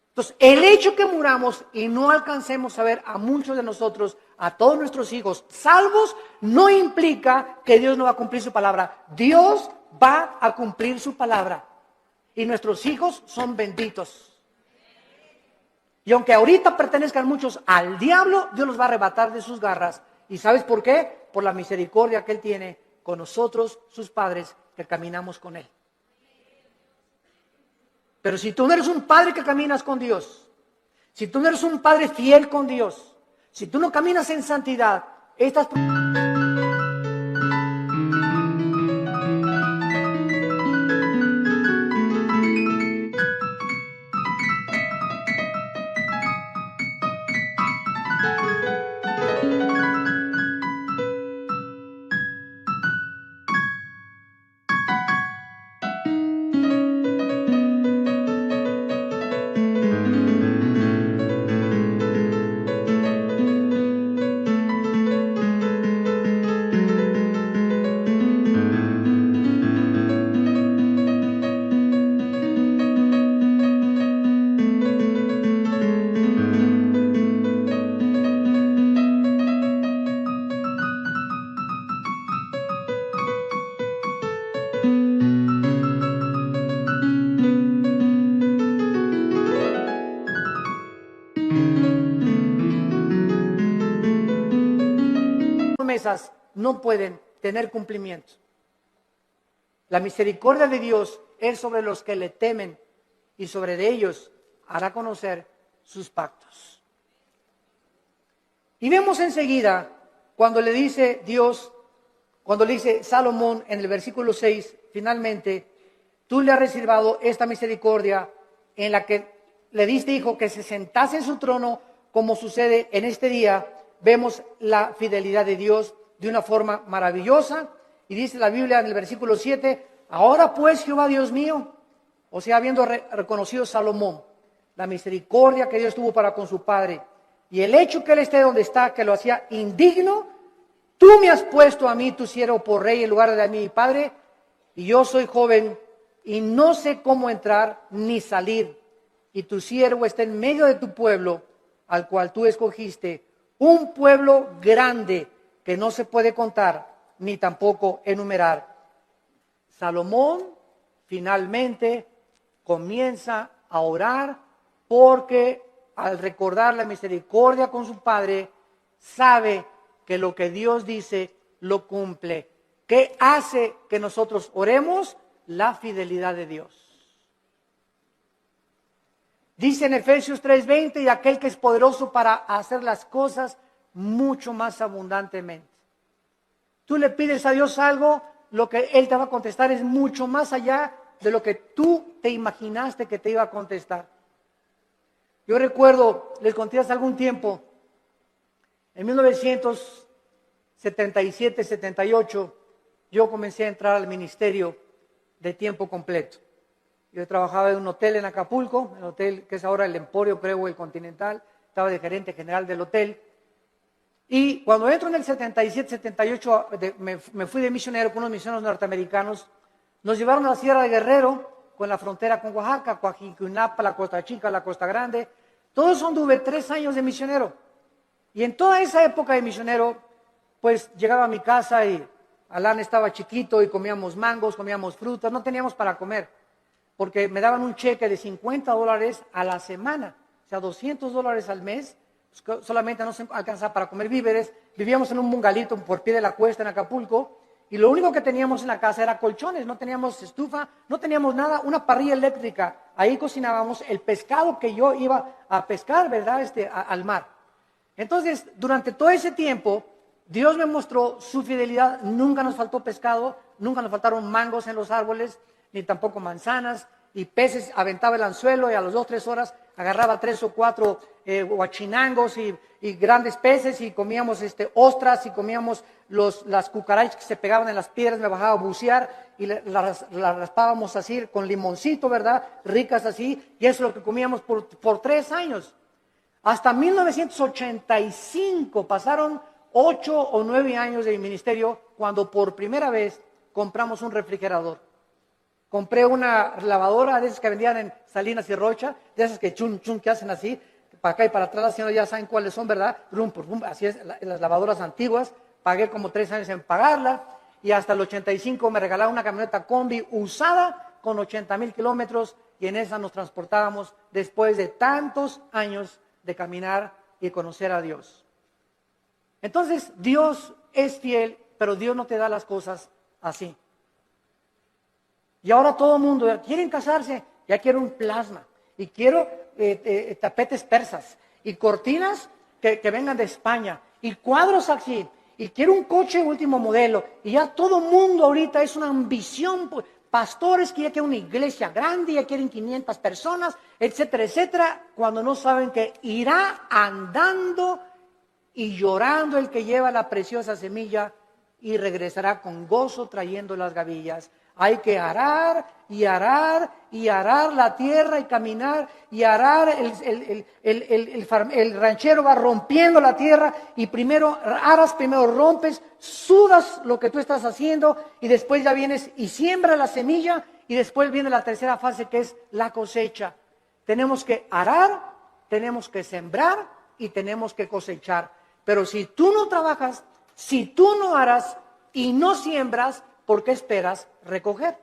Entonces, el hecho que muramos y no alcancemos a ver a muchos de nosotros, a todos nuestros hijos salvos, no implica que Dios no va a cumplir su palabra. Dios va a cumplir su palabra. Y nuestros hijos son benditos. Y aunque ahorita pertenezcan muchos al diablo, Dios los va a arrebatar de sus garras. ¿Y sabes por qué? Por la misericordia que Él tiene con nosotros, sus padres, que caminamos con Él. Pero si tú no eres un padre que caminas con Dios, si tú no eres un padre fiel con Dios, si tú no caminas en santidad, estas... promesas no pueden tener cumplimiento. La misericordia de Dios es sobre los que le temen y sobre de ellos hará conocer sus pactos. Y vemos enseguida cuando le dice Dios, cuando le dice Salomón en el versículo 6, finalmente, tú le has reservado esta misericordia en la que le diste hijo que se sentase en su trono, como sucede en este día. Vemos la fidelidad de Dios de una forma maravillosa. Y dice la Biblia en el versículo 7, ahora pues Jehová Dios mío, o sea, habiendo reconocido Salomón la misericordia que Dios tuvo para con su padre, y el hecho que él esté donde está, que lo hacía indigno, tú me has puesto a mí, tu siervo, por rey en lugar de a mi padre, y yo soy joven, y no sé cómo entrar ni salir, y tu siervo está en medio de tu pueblo, al cual tú escogiste, un pueblo grande que no se puede contar, ni tampoco enumerar. Salomón finalmente comienza a orar porque al recordar la misericordia con su padre, sabe que lo que Dios dice lo cumple. ¿Qué hace que nosotros oremos? La fidelidad de Dios. Dice en Efesios 3:20, y aquel que es poderoso para hacer las cosas mucho más abundantemente. Tú le pides a Dios algo, lo que Él te va a contestar es mucho más allá de lo que tú te imaginaste que te iba a contestar. Yo recuerdo, les conté hace algún tiempo, En 1977, 78, yo comencé a entrar al ministerio de tiempo completo. Yo trabajaba en un hotel en Acapulco, el hotel que es ahora el Emporio, creo, el Continental. Estaba de gerente general del hotel. Y cuando entro en el 77, 78, me fui de misionero con unos misioneros norteamericanos. Nos llevaron a la Sierra de Guerrero, con la frontera con Oaxaca, Coajimalpa, la Costa Chica, la Costa Grande. Todo eso anduve 3 años de misionero. Y en toda esa época de misionero, pues llegaba a mi casa y Alan estaba chiquito y comíamos mangos, comíamos frutas, no teníamos para comer, porque me daban un cheque de $50 a la semana, o sea, $200 al mes, pues, solamente no se alcanzaba para comer víveres. Vivíamos en un bungalito por pie de la cuesta en Acapulco, y lo único que teníamos en la casa era colchones, no teníamos estufa, no teníamos nada, una parrilla eléctrica. Ahí cocinábamos el pescado que yo iba a pescar, ¿verdad? Al mar. Entonces, durante todo ese tiempo, Dios me mostró su fidelidad. Nunca nos faltó pescado, nunca nos faltaron mangos en los árboles, ni tampoco manzanas, y peces. Aventaba el anzuelo y a las 2 o 3 horas agarraba 3 o 4 huachinangos y grandes peces, y comíamos ostras, y comíamos las cucarachas que se pegaban en las piedras. Me bajaba a bucear y las raspábamos así con limoncito, ¿verdad? Ricas así, y eso es lo que comíamos por 3 años. Hasta 1985, pasaron 8 o 9 años de mi ministerio, cuando por primera vez compramos un refrigerador. Compré una lavadora de esas que vendían en Salinas y Rocha, de esas que chun, chun, que hacen así, para acá y para atrás, haciendo, ya saben cuáles son, ¿verdad? Rum, rum, así es, las lavadoras antiguas. Pagué como 3 años en pagarla, y hasta el 85 me regalaron una camioneta combi usada con 80,000 kilómetros, y en esa nos transportábamos después de tantos años de caminar y conocer a Dios. Entonces, Dios es fiel, pero Dios no te da las cosas así. Y ahora todo el mundo quieren casarse, ya quiero un plasma, y quiero tapetes persas, y cortinas que vengan de España, y cuadros así, y quiero un coche último modelo, y ya todo el mundo ahorita es una ambición. Pastores que ya quieren una iglesia grande, ya quieren 500 personas, etcétera, etcétera, cuando no saben que irá andando y llorando el que lleva la preciosa semilla, y regresará con gozo trayendo las gavillas. Hay que arar y arar y arar la tierra, y caminar y arar. El ranchero va rompiendo la tierra, y primero aras, primero rompes, sudas lo que tú estás haciendo, y después ya vienes y siembras la semilla, y después viene la tercera fase, que es la cosecha. Tenemos que arar, tenemos que sembrar y tenemos que cosechar. Pero si tú no trabajas, si tú no aras y no siembras, ¿por qué esperas recoger?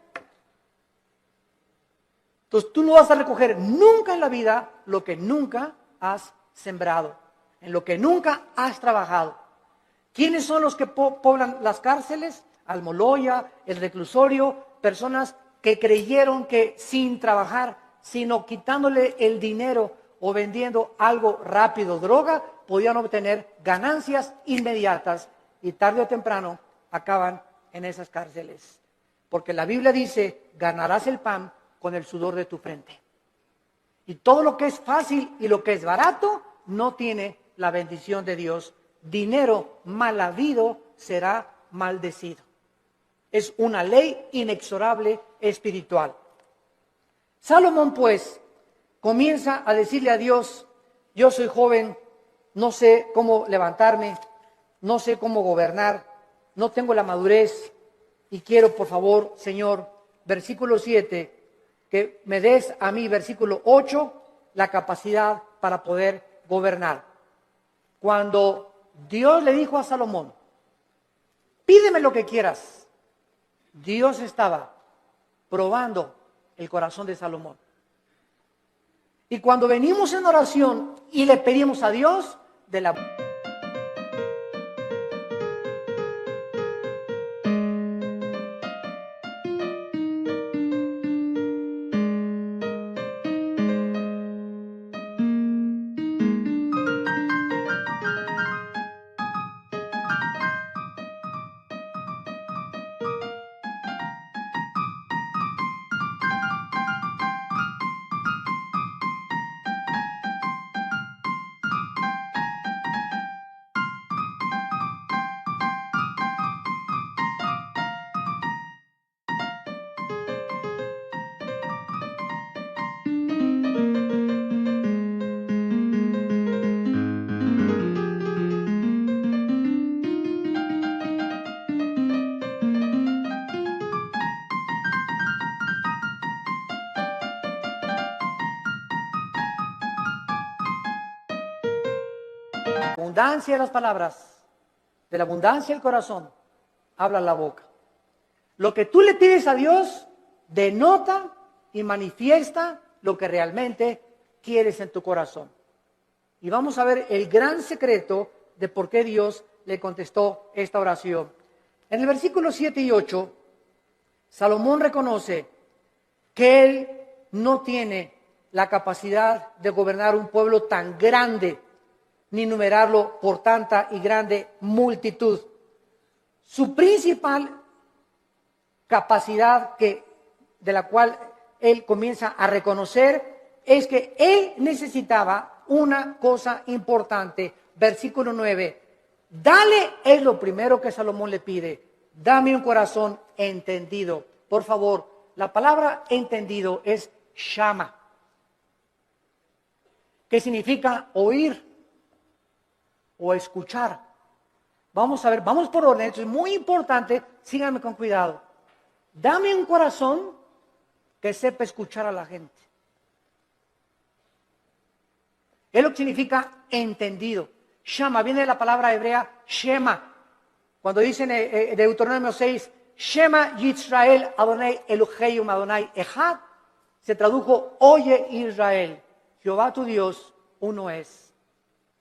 Entonces tú no vas a recoger nunca en la vida lo que nunca has sembrado, en lo que nunca has trabajado. ¿Quiénes son los que poblan las cárceles? Almoloya, el reclusorio, personas que creyeron que sin trabajar, sino quitándole el dinero o vendiendo algo rápido, droga, podían obtener ganancias inmediatas, y tarde o temprano acaban en esas cárceles. Porque la Biblia dice: ganarás el pan con el sudor de tu frente. Y todo lo que es fácil y lo que es barato no tiene la bendición de Dios. Dinero mal habido será maldecido. Es una ley inexorable espiritual. Salomón, pues, comienza a decirle a Dios: yo soy joven, no sé cómo levantarme, no sé cómo gobernar, no tengo la madurez, y quiero, por favor, Señor, versículo 7, que me des a mí, versículo 8, la capacidad para poder gobernar. Cuando Dios le dijo a Salomón: pídeme lo que quieras, Dios estaba probando el corazón de Salomón. Y cuando venimos en oración y le pedimos a Dios, de la abundancia de las palabras, de la abundancia del corazón, habla la boca. Lo que tú le pides a Dios denota y manifiesta lo que realmente quieres en tu corazón. Y vamos a ver el gran secreto de por qué Dios le contestó esta oración. En el versículo 7 y 8, Salomón reconoce que él no tiene la capacidad de gobernar un pueblo tan grande, ni numerarlo por tanta y grande multitud. Su principal capacidad de la cual él comienza a reconocer es que él necesitaba una cosa importante. Versículo 9. Dale, es lo primero que Salomón le pide. Dame un corazón entendido. Por favor, la palabra entendido es shama, que significa oír o escuchar. Vamos a ver, vamos por orden, esto es muy importante, síganme con cuidado. Dame un corazón que sepa escuchar a la gente. Es lo que significa entendido. Shama, viene de la palabra hebrea Shema. Cuando dicen en Deuteronomio 6, Shema Yisrael Adonai Elohim Adonai Echad, se tradujo, oye Israel, Jehová tu Dios, uno es.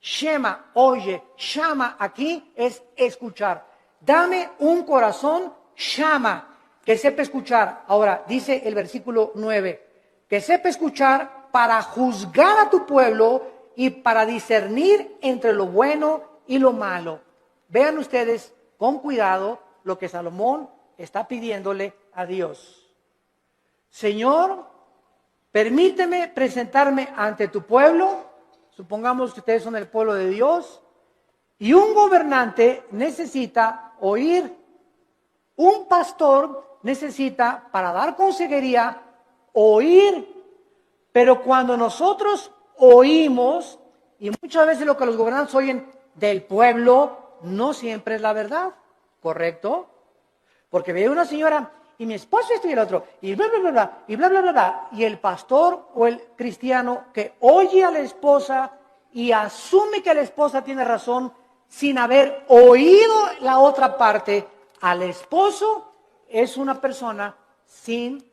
Shema, oye, Shama aquí es escuchar. Dame un corazón Shama, que sepa escuchar. Ahora, dice el versículo 9, que sepa escuchar para juzgar a tu pueblo y para discernir entre lo bueno y lo malo. Vean ustedes con cuidado lo que Salomón está pidiéndole a Dios. Señor, permíteme presentarme ante tu pueblo, supongamos que ustedes son el pueblo de Dios, y un gobernante necesita oír, un pastor necesita, para dar consejería, oír, pero cuando nosotros oímos, y muchas veces lo que los gobernantes oyen del pueblo, no siempre es la verdad, ¿correcto? Porque ve una señora, y mi esposo esto y el otro, y bla, bla, bla, bla, y bla, bla, bla, bla, y el pastor o el cristiano que oye a la esposa y asume que la esposa tiene razón sin haber oído la otra parte, al esposo es una persona sin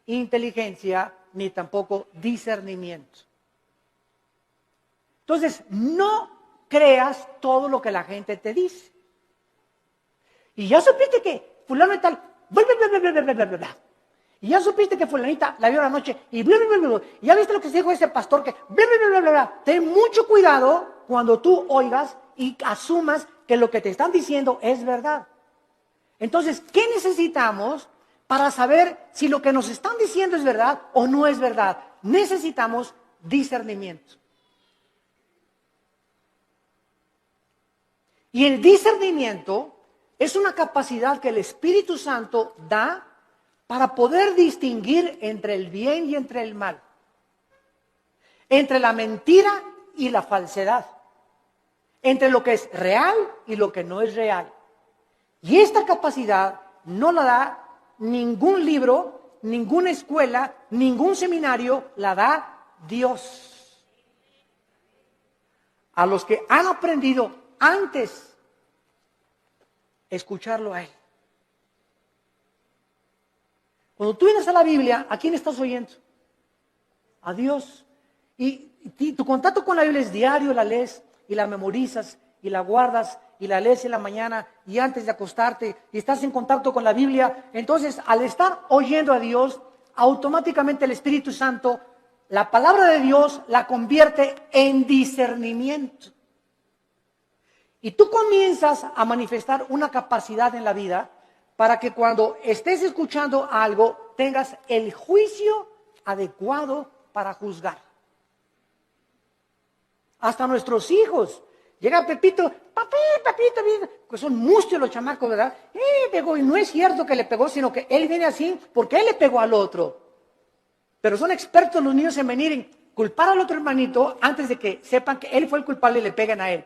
inteligencia ni tampoco discernimiento. Entonces, no creas todo lo que la gente te dice. Y ya supiste que fulano y tal, bla, bla, bla, bla, bla, bla, bla, bla. Y ya supiste que fulanita la vio la noche y bla, bla, bla, bla. Y ya viste lo que se dijo ese pastor que bla, bla, bla, bla, bla, bla. Ten mucho cuidado cuando tú oigas y asumas que lo que te están diciendo es verdad. Entonces, ¿qué necesitamos para saber si lo que nos están diciendo es verdad o no es verdad? Necesitamos discernimiento. Y el discernimiento es una capacidad que el Espíritu Santo da para poder distinguir entre el bien y entre el mal, entre la mentira y la falsedad, entre lo que es real y lo que no es real. Y esta capacidad no la da ningún libro, ninguna escuela, ningún seminario, la da Dios. A los que han aprendido antes escucharlo a Él. Cuando tú vienes a la Biblia, ¿a quién estás oyendo? A Dios. Y tu contacto con la Biblia es diario, la lees y la memorizas y la guardas y la lees en la mañana y antes de acostarte y estás en contacto con la Biblia. Entonces, al estar oyendo a Dios, automáticamente el Espíritu Santo, la palabra de Dios la convierte en discernimiento. Y tú comienzas a manifestar una capacidad en la vida para que cuando estés escuchando algo tengas el juicio adecuado para juzgar. Hasta nuestros hijos. Llega Pepito, papito, que son mustios los chamacos, ¿verdad? Pegó, y no es cierto que le pegó, sino que él viene así porque él le pegó al otro. Pero son expertos los niños en venir en culpar al otro hermanito antes de que sepan que él fue el culpable y le peguen a él.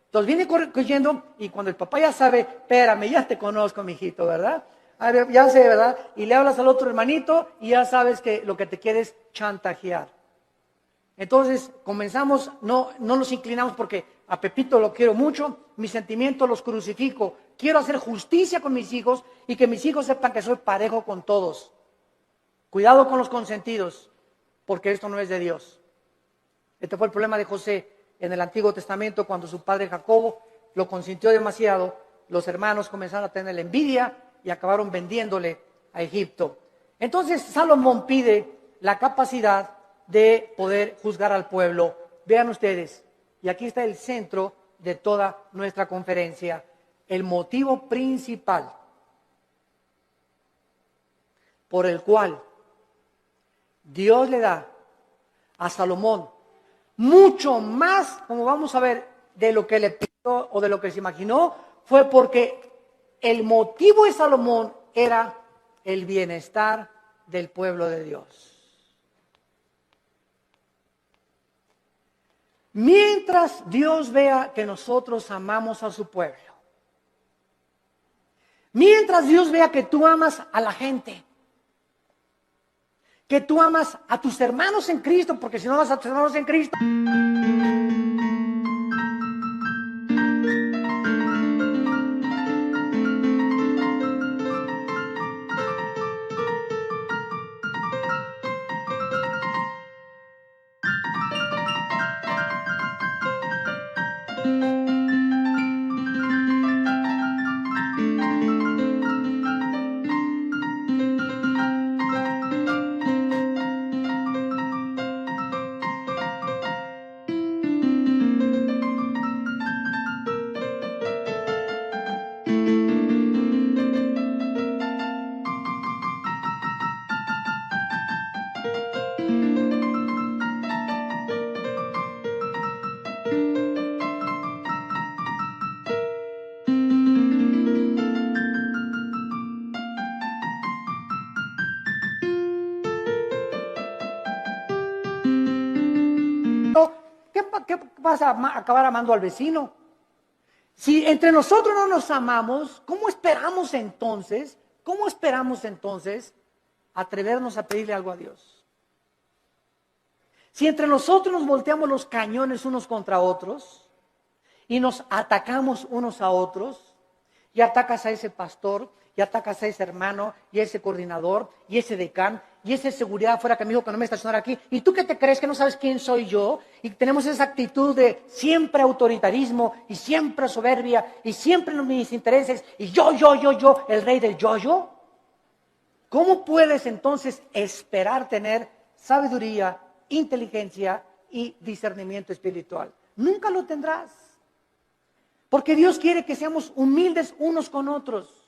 Entonces viene corriendo y cuando el papá ya sabe, espérame, ya te conozco, mijito, ¿verdad? A ver, ya sé, ¿verdad? Y le hablas al otro hermanito y ya sabes que lo que te quiere es chantajear. Entonces comenzamos, no nos inclinamos porque A Pepito lo quiero mucho, mis sentimientos los crucifico. Quiero hacer justicia con mis hijos y que mis hijos sepan que soy parejo con todos. Cuidado con los consentidos, porque esto no es de Dios. Este fue el problema de José en el Antiguo Testamento, cuando su padre Jacobo lo consintió demasiado. Los hermanos comenzaron a tener envidia y acabaron vendiéndole a Egipto. Entonces Salomón pide la capacidad de poder juzgar al pueblo. Vean ustedes, y aquí está el centro de toda nuestra conferencia, el motivo principal por el cual Dios le da a Salomón mucho más, como vamos a ver, de lo que le pidió o de lo que se imaginó, fue porque el motivo de Salomón era el bienestar del pueblo de Dios. Mientras Dios vea que nosotros amamos a su pueblo, mientras Dios vea que tú amas a la gente, que tú amas a tus hermanos en Cristo, porque si no amas a tus hermanos en Cristo, ¿qué vas a acabar amando al vecino? Si entre nosotros no nos amamos, ¿cómo esperamos entonces atrevernos a pedirle algo a Dios? Si entre nosotros nos volteamos los cañones unos contra otros y nos atacamos unos a otros, y atacas a ese pastor, y atacas a ese hermano, y a ese coordinador, y ese decán, y ese seguridad afuera que me dijo que no me estacionara aquí, ¿y tú qué te crees que no sabes quién soy yo? Y tenemos esa actitud de siempre autoritarismo, y siempre soberbia, y siempre mis intereses, y yo, el rey del yo. ¿Cómo puedes entonces esperar tener sabiduría, inteligencia y discernimiento espiritual? Nunca lo tendrás. Porque Dios quiere que seamos humildes unos con otros,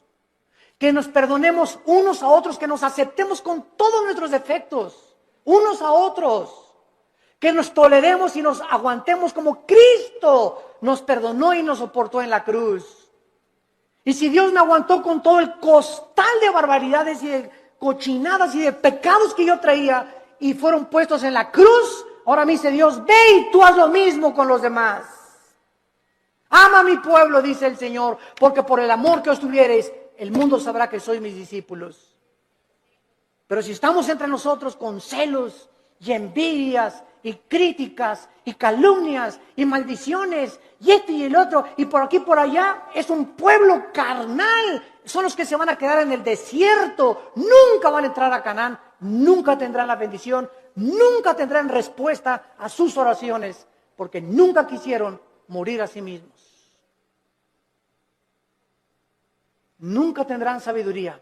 que nos perdonemos unos a otros, que nos aceptemos con todos nuestros defectos, unos a otros, que nos toleremos y nos aguantemos como Cristo nos perdonó y nos soportó en la cruz. Y si Dios me aguantó con todo el costal de barbaridades y de cochinadas y de pecados que yo traía y fueron puestos en la cruz, ahora me dice Dios, ve y tú haz lo mismo con los demás. Ama a mi pueblo, dice el Señor, porque por el amor que os tuviereis, el mundo sabrá que sois mis discípulos. Pero si estamos entre nosotros con celos y envidias y críticas y calumnias y maldiciones y esto y el otro y por aquí y por allá, es un pueblo carnal. Son los que se van a quedar en el desierto. Nunca van a entrar a Canaán. Nunca tendrán la bendición. Nunca tendrán respuesta a sus oraciones, porque nunca quisieron morir a sí mismos. Nunca tendrán sabiduría.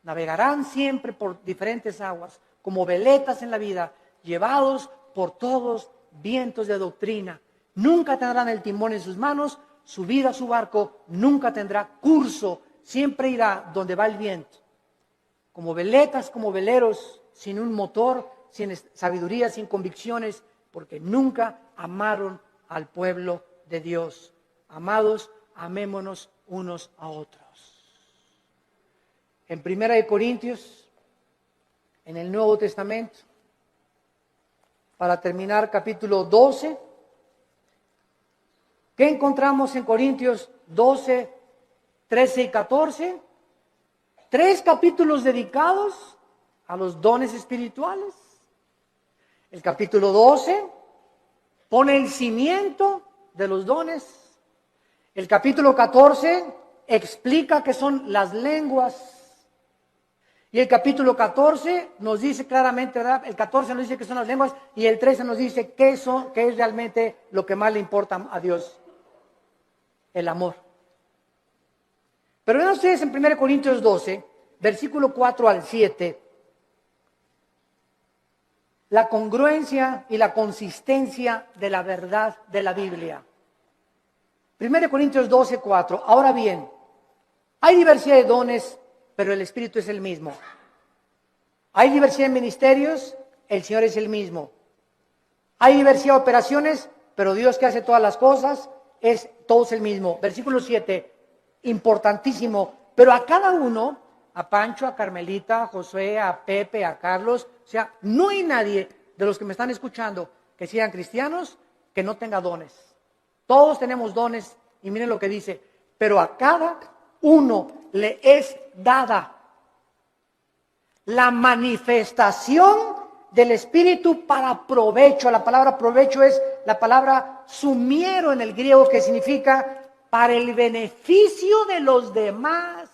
Navegarán siempre por diferentes aguas, como veletas en la vida, llevados por todos vientos de doctrina. Nunca tendrán el timón en sus manos, su vida, su barco, nunca tendrá curso, siempre irá donde va el viento. Como veletas, como veleros, sin un motor, sin sabiduría, sin convicciones, porque nunca amaron al pueblo de Dios. Amados, amémonos unos a otros. En 1 Corintios, en el Nuevo Testamento, para terminar, capítulo 12, ¿qué encontramos en Corintios 12, 13 y 14? 3 capítulos dedicados a los dones espirituales. El capítulo 12 pone el cimiento de los dones. El capítulo 14 explica qué son las lenguas. Y el capítulo 14 nos dice claramente, ¿verdad? El 14 nos dice qué son las lenguas y el 13 nos dice qué es realmente lo que más le importa a Dios. El amor. Pero vean ustedes en 1 Corintios 12, versículo 4 al 7, la congruencia y la consistencia de la verdad de la Biblia. 1 Corintios 12, 4. Ahora bien, hay diversidad de dones, pero el Espíritu es el mismo. Hay diversidad de ministerios, el Señor es el mismo. Hay diversidad de operaciones, pero Dios que hace todas las cosas, todo es el mismo. Versículo 7, importantísimo. Pero a cada uno, a Pancho, a Carmelita, a Josué, a Pepe, a Carlos, o sea, no hay nadie de los que me están escuchando que sean cristianos que no tenga dones. Todos tenemos dones y miren lo que dice, pero a cada uno le es dada la manifestación del Espíritu para provecho. La palabra provecho es la palabra sumiero en el griego, que significa para el beneficio de los demás.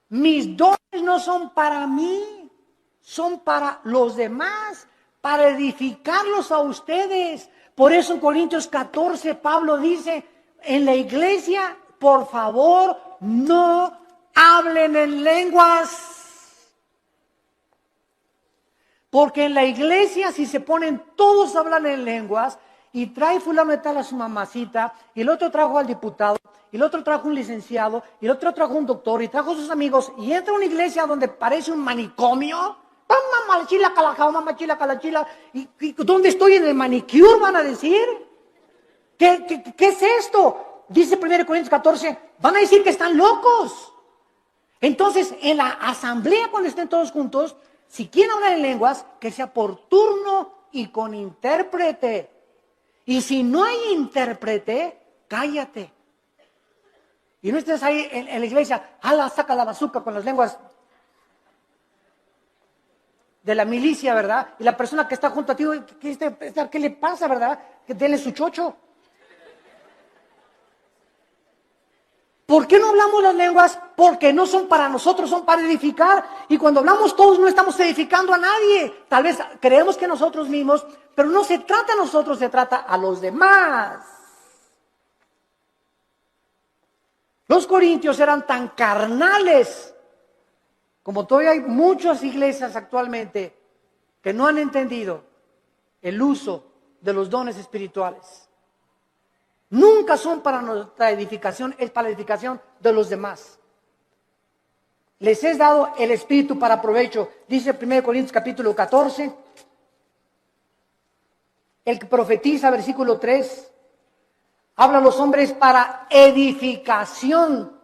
Mis dones no son para mí, son para los demás, para edificarlos a ustedes. Por eso en Corintios 14 Pablo dice, en la iglesia, por favor, no hablen en lenguas. Porque en la iglesia, si se ponen todos a hablar en lenguas, y trae fulano de tal a su mamacita, y el otro trajo al diputado, y el otro trajo un licenciado, y el otro trajo un doctor, y trajo a sus amigos, y entra a una iglesia donde parece un manicomio, y ¿dónde estoy en el manicure? Van a decir, ¿qué es esto? Dice 1 Corintios 14, van a decir que están locos. Entonces, en la asamblea, cuando estén todos juntos, si quieren hablar en lenguas, que sea por turno y con intérprete. Y si no hay intérprete, cállate. Y no estés ahí en la iglesia, saca la bazuca con las lenguas de la milicia, ¿verdad? Y la persona que está junto a ti, ¿qué le pasa, verdad? Que denle su chocho. ¿Por qué no hablamos las lenguas? Porque no son para nosotros, son para edificar. Y cuando hablamos todos no estamos edificando a nadie. Tal vez creemos que nosotros mismos, pero no se trata a nosotros, se trata a los demás. Los corintios eran tan carnales, como todavía hay muchas iglesias actualmente que no han entendido el uso de los dones espirituales. Nunca son para nuestra edificación, es para la edificación de los demás. Les es dado el Espíritu para provecho. Dice 1 Corintios capítulo 14. El que profetiza, versículo 3, habla a los hombres para edificación.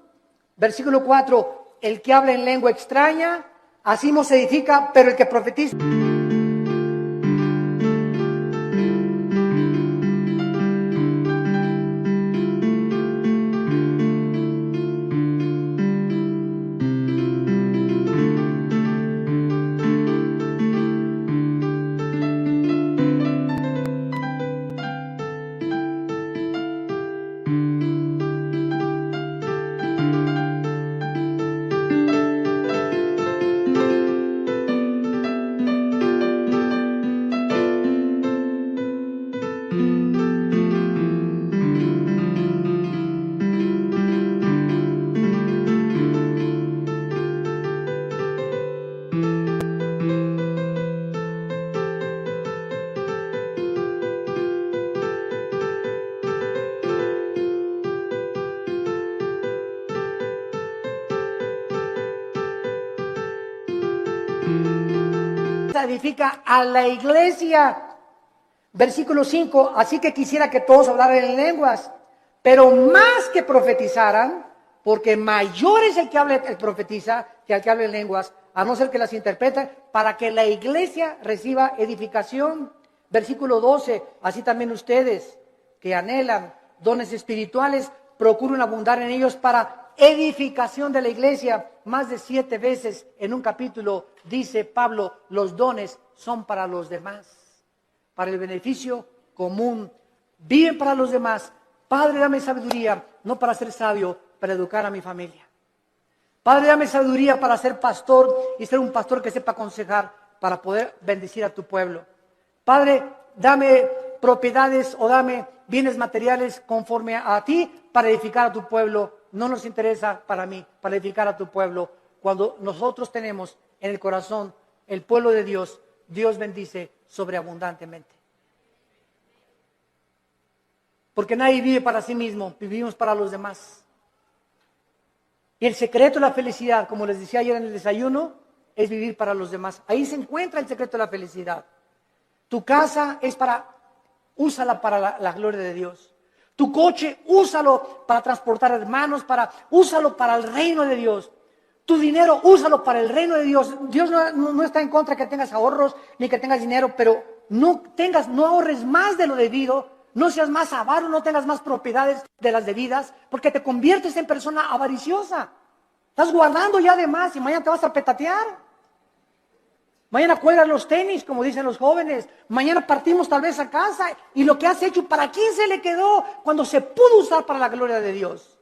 Versículo 4, el que habla en lengua extraña, así no se edifica, pero el que profetiza... edifica a la iglesia. Versículo 5, así que quisiera que todos hablaran en lenguas, pero más que profetizaran, porque mayor es el que habla, el profetiza, que el que habla en lenguas, a no ser que las interprete, para que la iglesia reciba edificación. Versículo 12, así también ustedes que anhelan dones espirituales, procuren abundar en ellos para edificación de la iglesia. Más de 7 veces en un capítulo dice Pablo, los dones son para los demás, para el beneficio común. viven para los demás. Padre, dame sabiduría, no para ser sabio, para educar a mi familia. Padre, dame sabiduría para ser pastor y ser un pastor que sepa aconsejar para poder bendecir a tu pueblo. Padre, dame propiedades o dame bienes materiales conforme a ti para edificar a tu pueblo. No nos interesa para mí, para edificar a tu pueblo. Cuando nosotros tenemos en el corazón el pueblo de Dios, Dios bendice sobreabundantemente. Porque nadie vive para sí mismo, vivimos para los demás. Y el secreto de la felicidad, como les decía ayer en el desayuno, es vivir para los demás. Ahí se encuentra el secreto de la felicidad. Tu casa es úsala para la gloria de Dios. Tu coche, úsalo para transportar hermanos, úsalo para el reino de Dios. Tu dinero, úsalo para el reino de Dios. Dios no está en contra de que tengas ahorros, ni que tengas dinero, pero no ahorres más de lo debido. No seas más avaro, no tengas más propiedades de las debidas, porque te conviertes en persona avariciosa. Estás guardando ya de más y mañana te vas a petatear. Mañana cuelgas los tenis, como dicen los jóvenes. Mañana partimos tal vez a casa y lo que has hecho, ¿para quién se le quedó cuando se pudo usar para la gloria de Dios?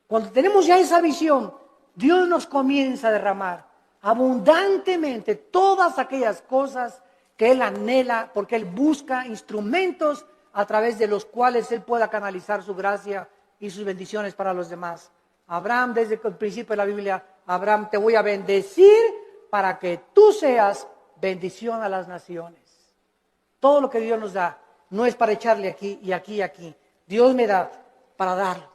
Cuando tenemos ya esa visión, Dios nos comienza a derramar abundantemente todas aquellas cosas que Él anhela, porque Él busca instrumentos a través de los cuales Él pueda canalizar su gracia y sus bendiciones para los demás. Abraham, desde el principio de la Biblia, Abraham, te voy a bendecir para que tú seas bendición a las naciones. Todo lo que Dios nos da no es para echarle aquí y aquí y aquí. Dios me da para darlo.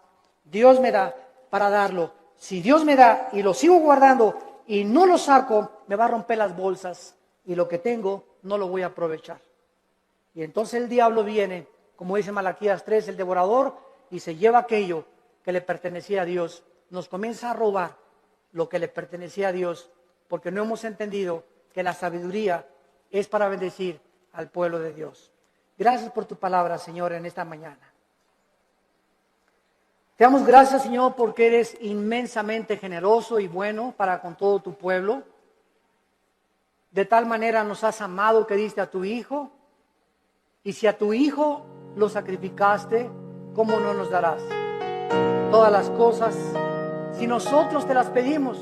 Dios me da para darlo. Si Dios me da y lo sigo guardando y no lo saco, me va a romper las bolsas y lo que tengo no lo voy a aprovechar. Y entonces el diablo viene, como dice Malaquías 3, el devorador, y se lleva aquello que le pertenecía a Dios. Nos comienza a robar lo que le pertenecía a Dios, porque no hemos entendido que la sabiduría es para bendecir al pueblo de Dios. Gracias por tu palabra, Señor, en esta mañana. Te damos gracias, Señor, porque eres inmensamente generoso y bueno para con todo tu pueblo. De tal manera nos has amado que diste a tu Hijo. Y si a tu Hijo lo sacrificaste, ¿cómo no nos darás todas las cosas? Si nosotros te las pedimos,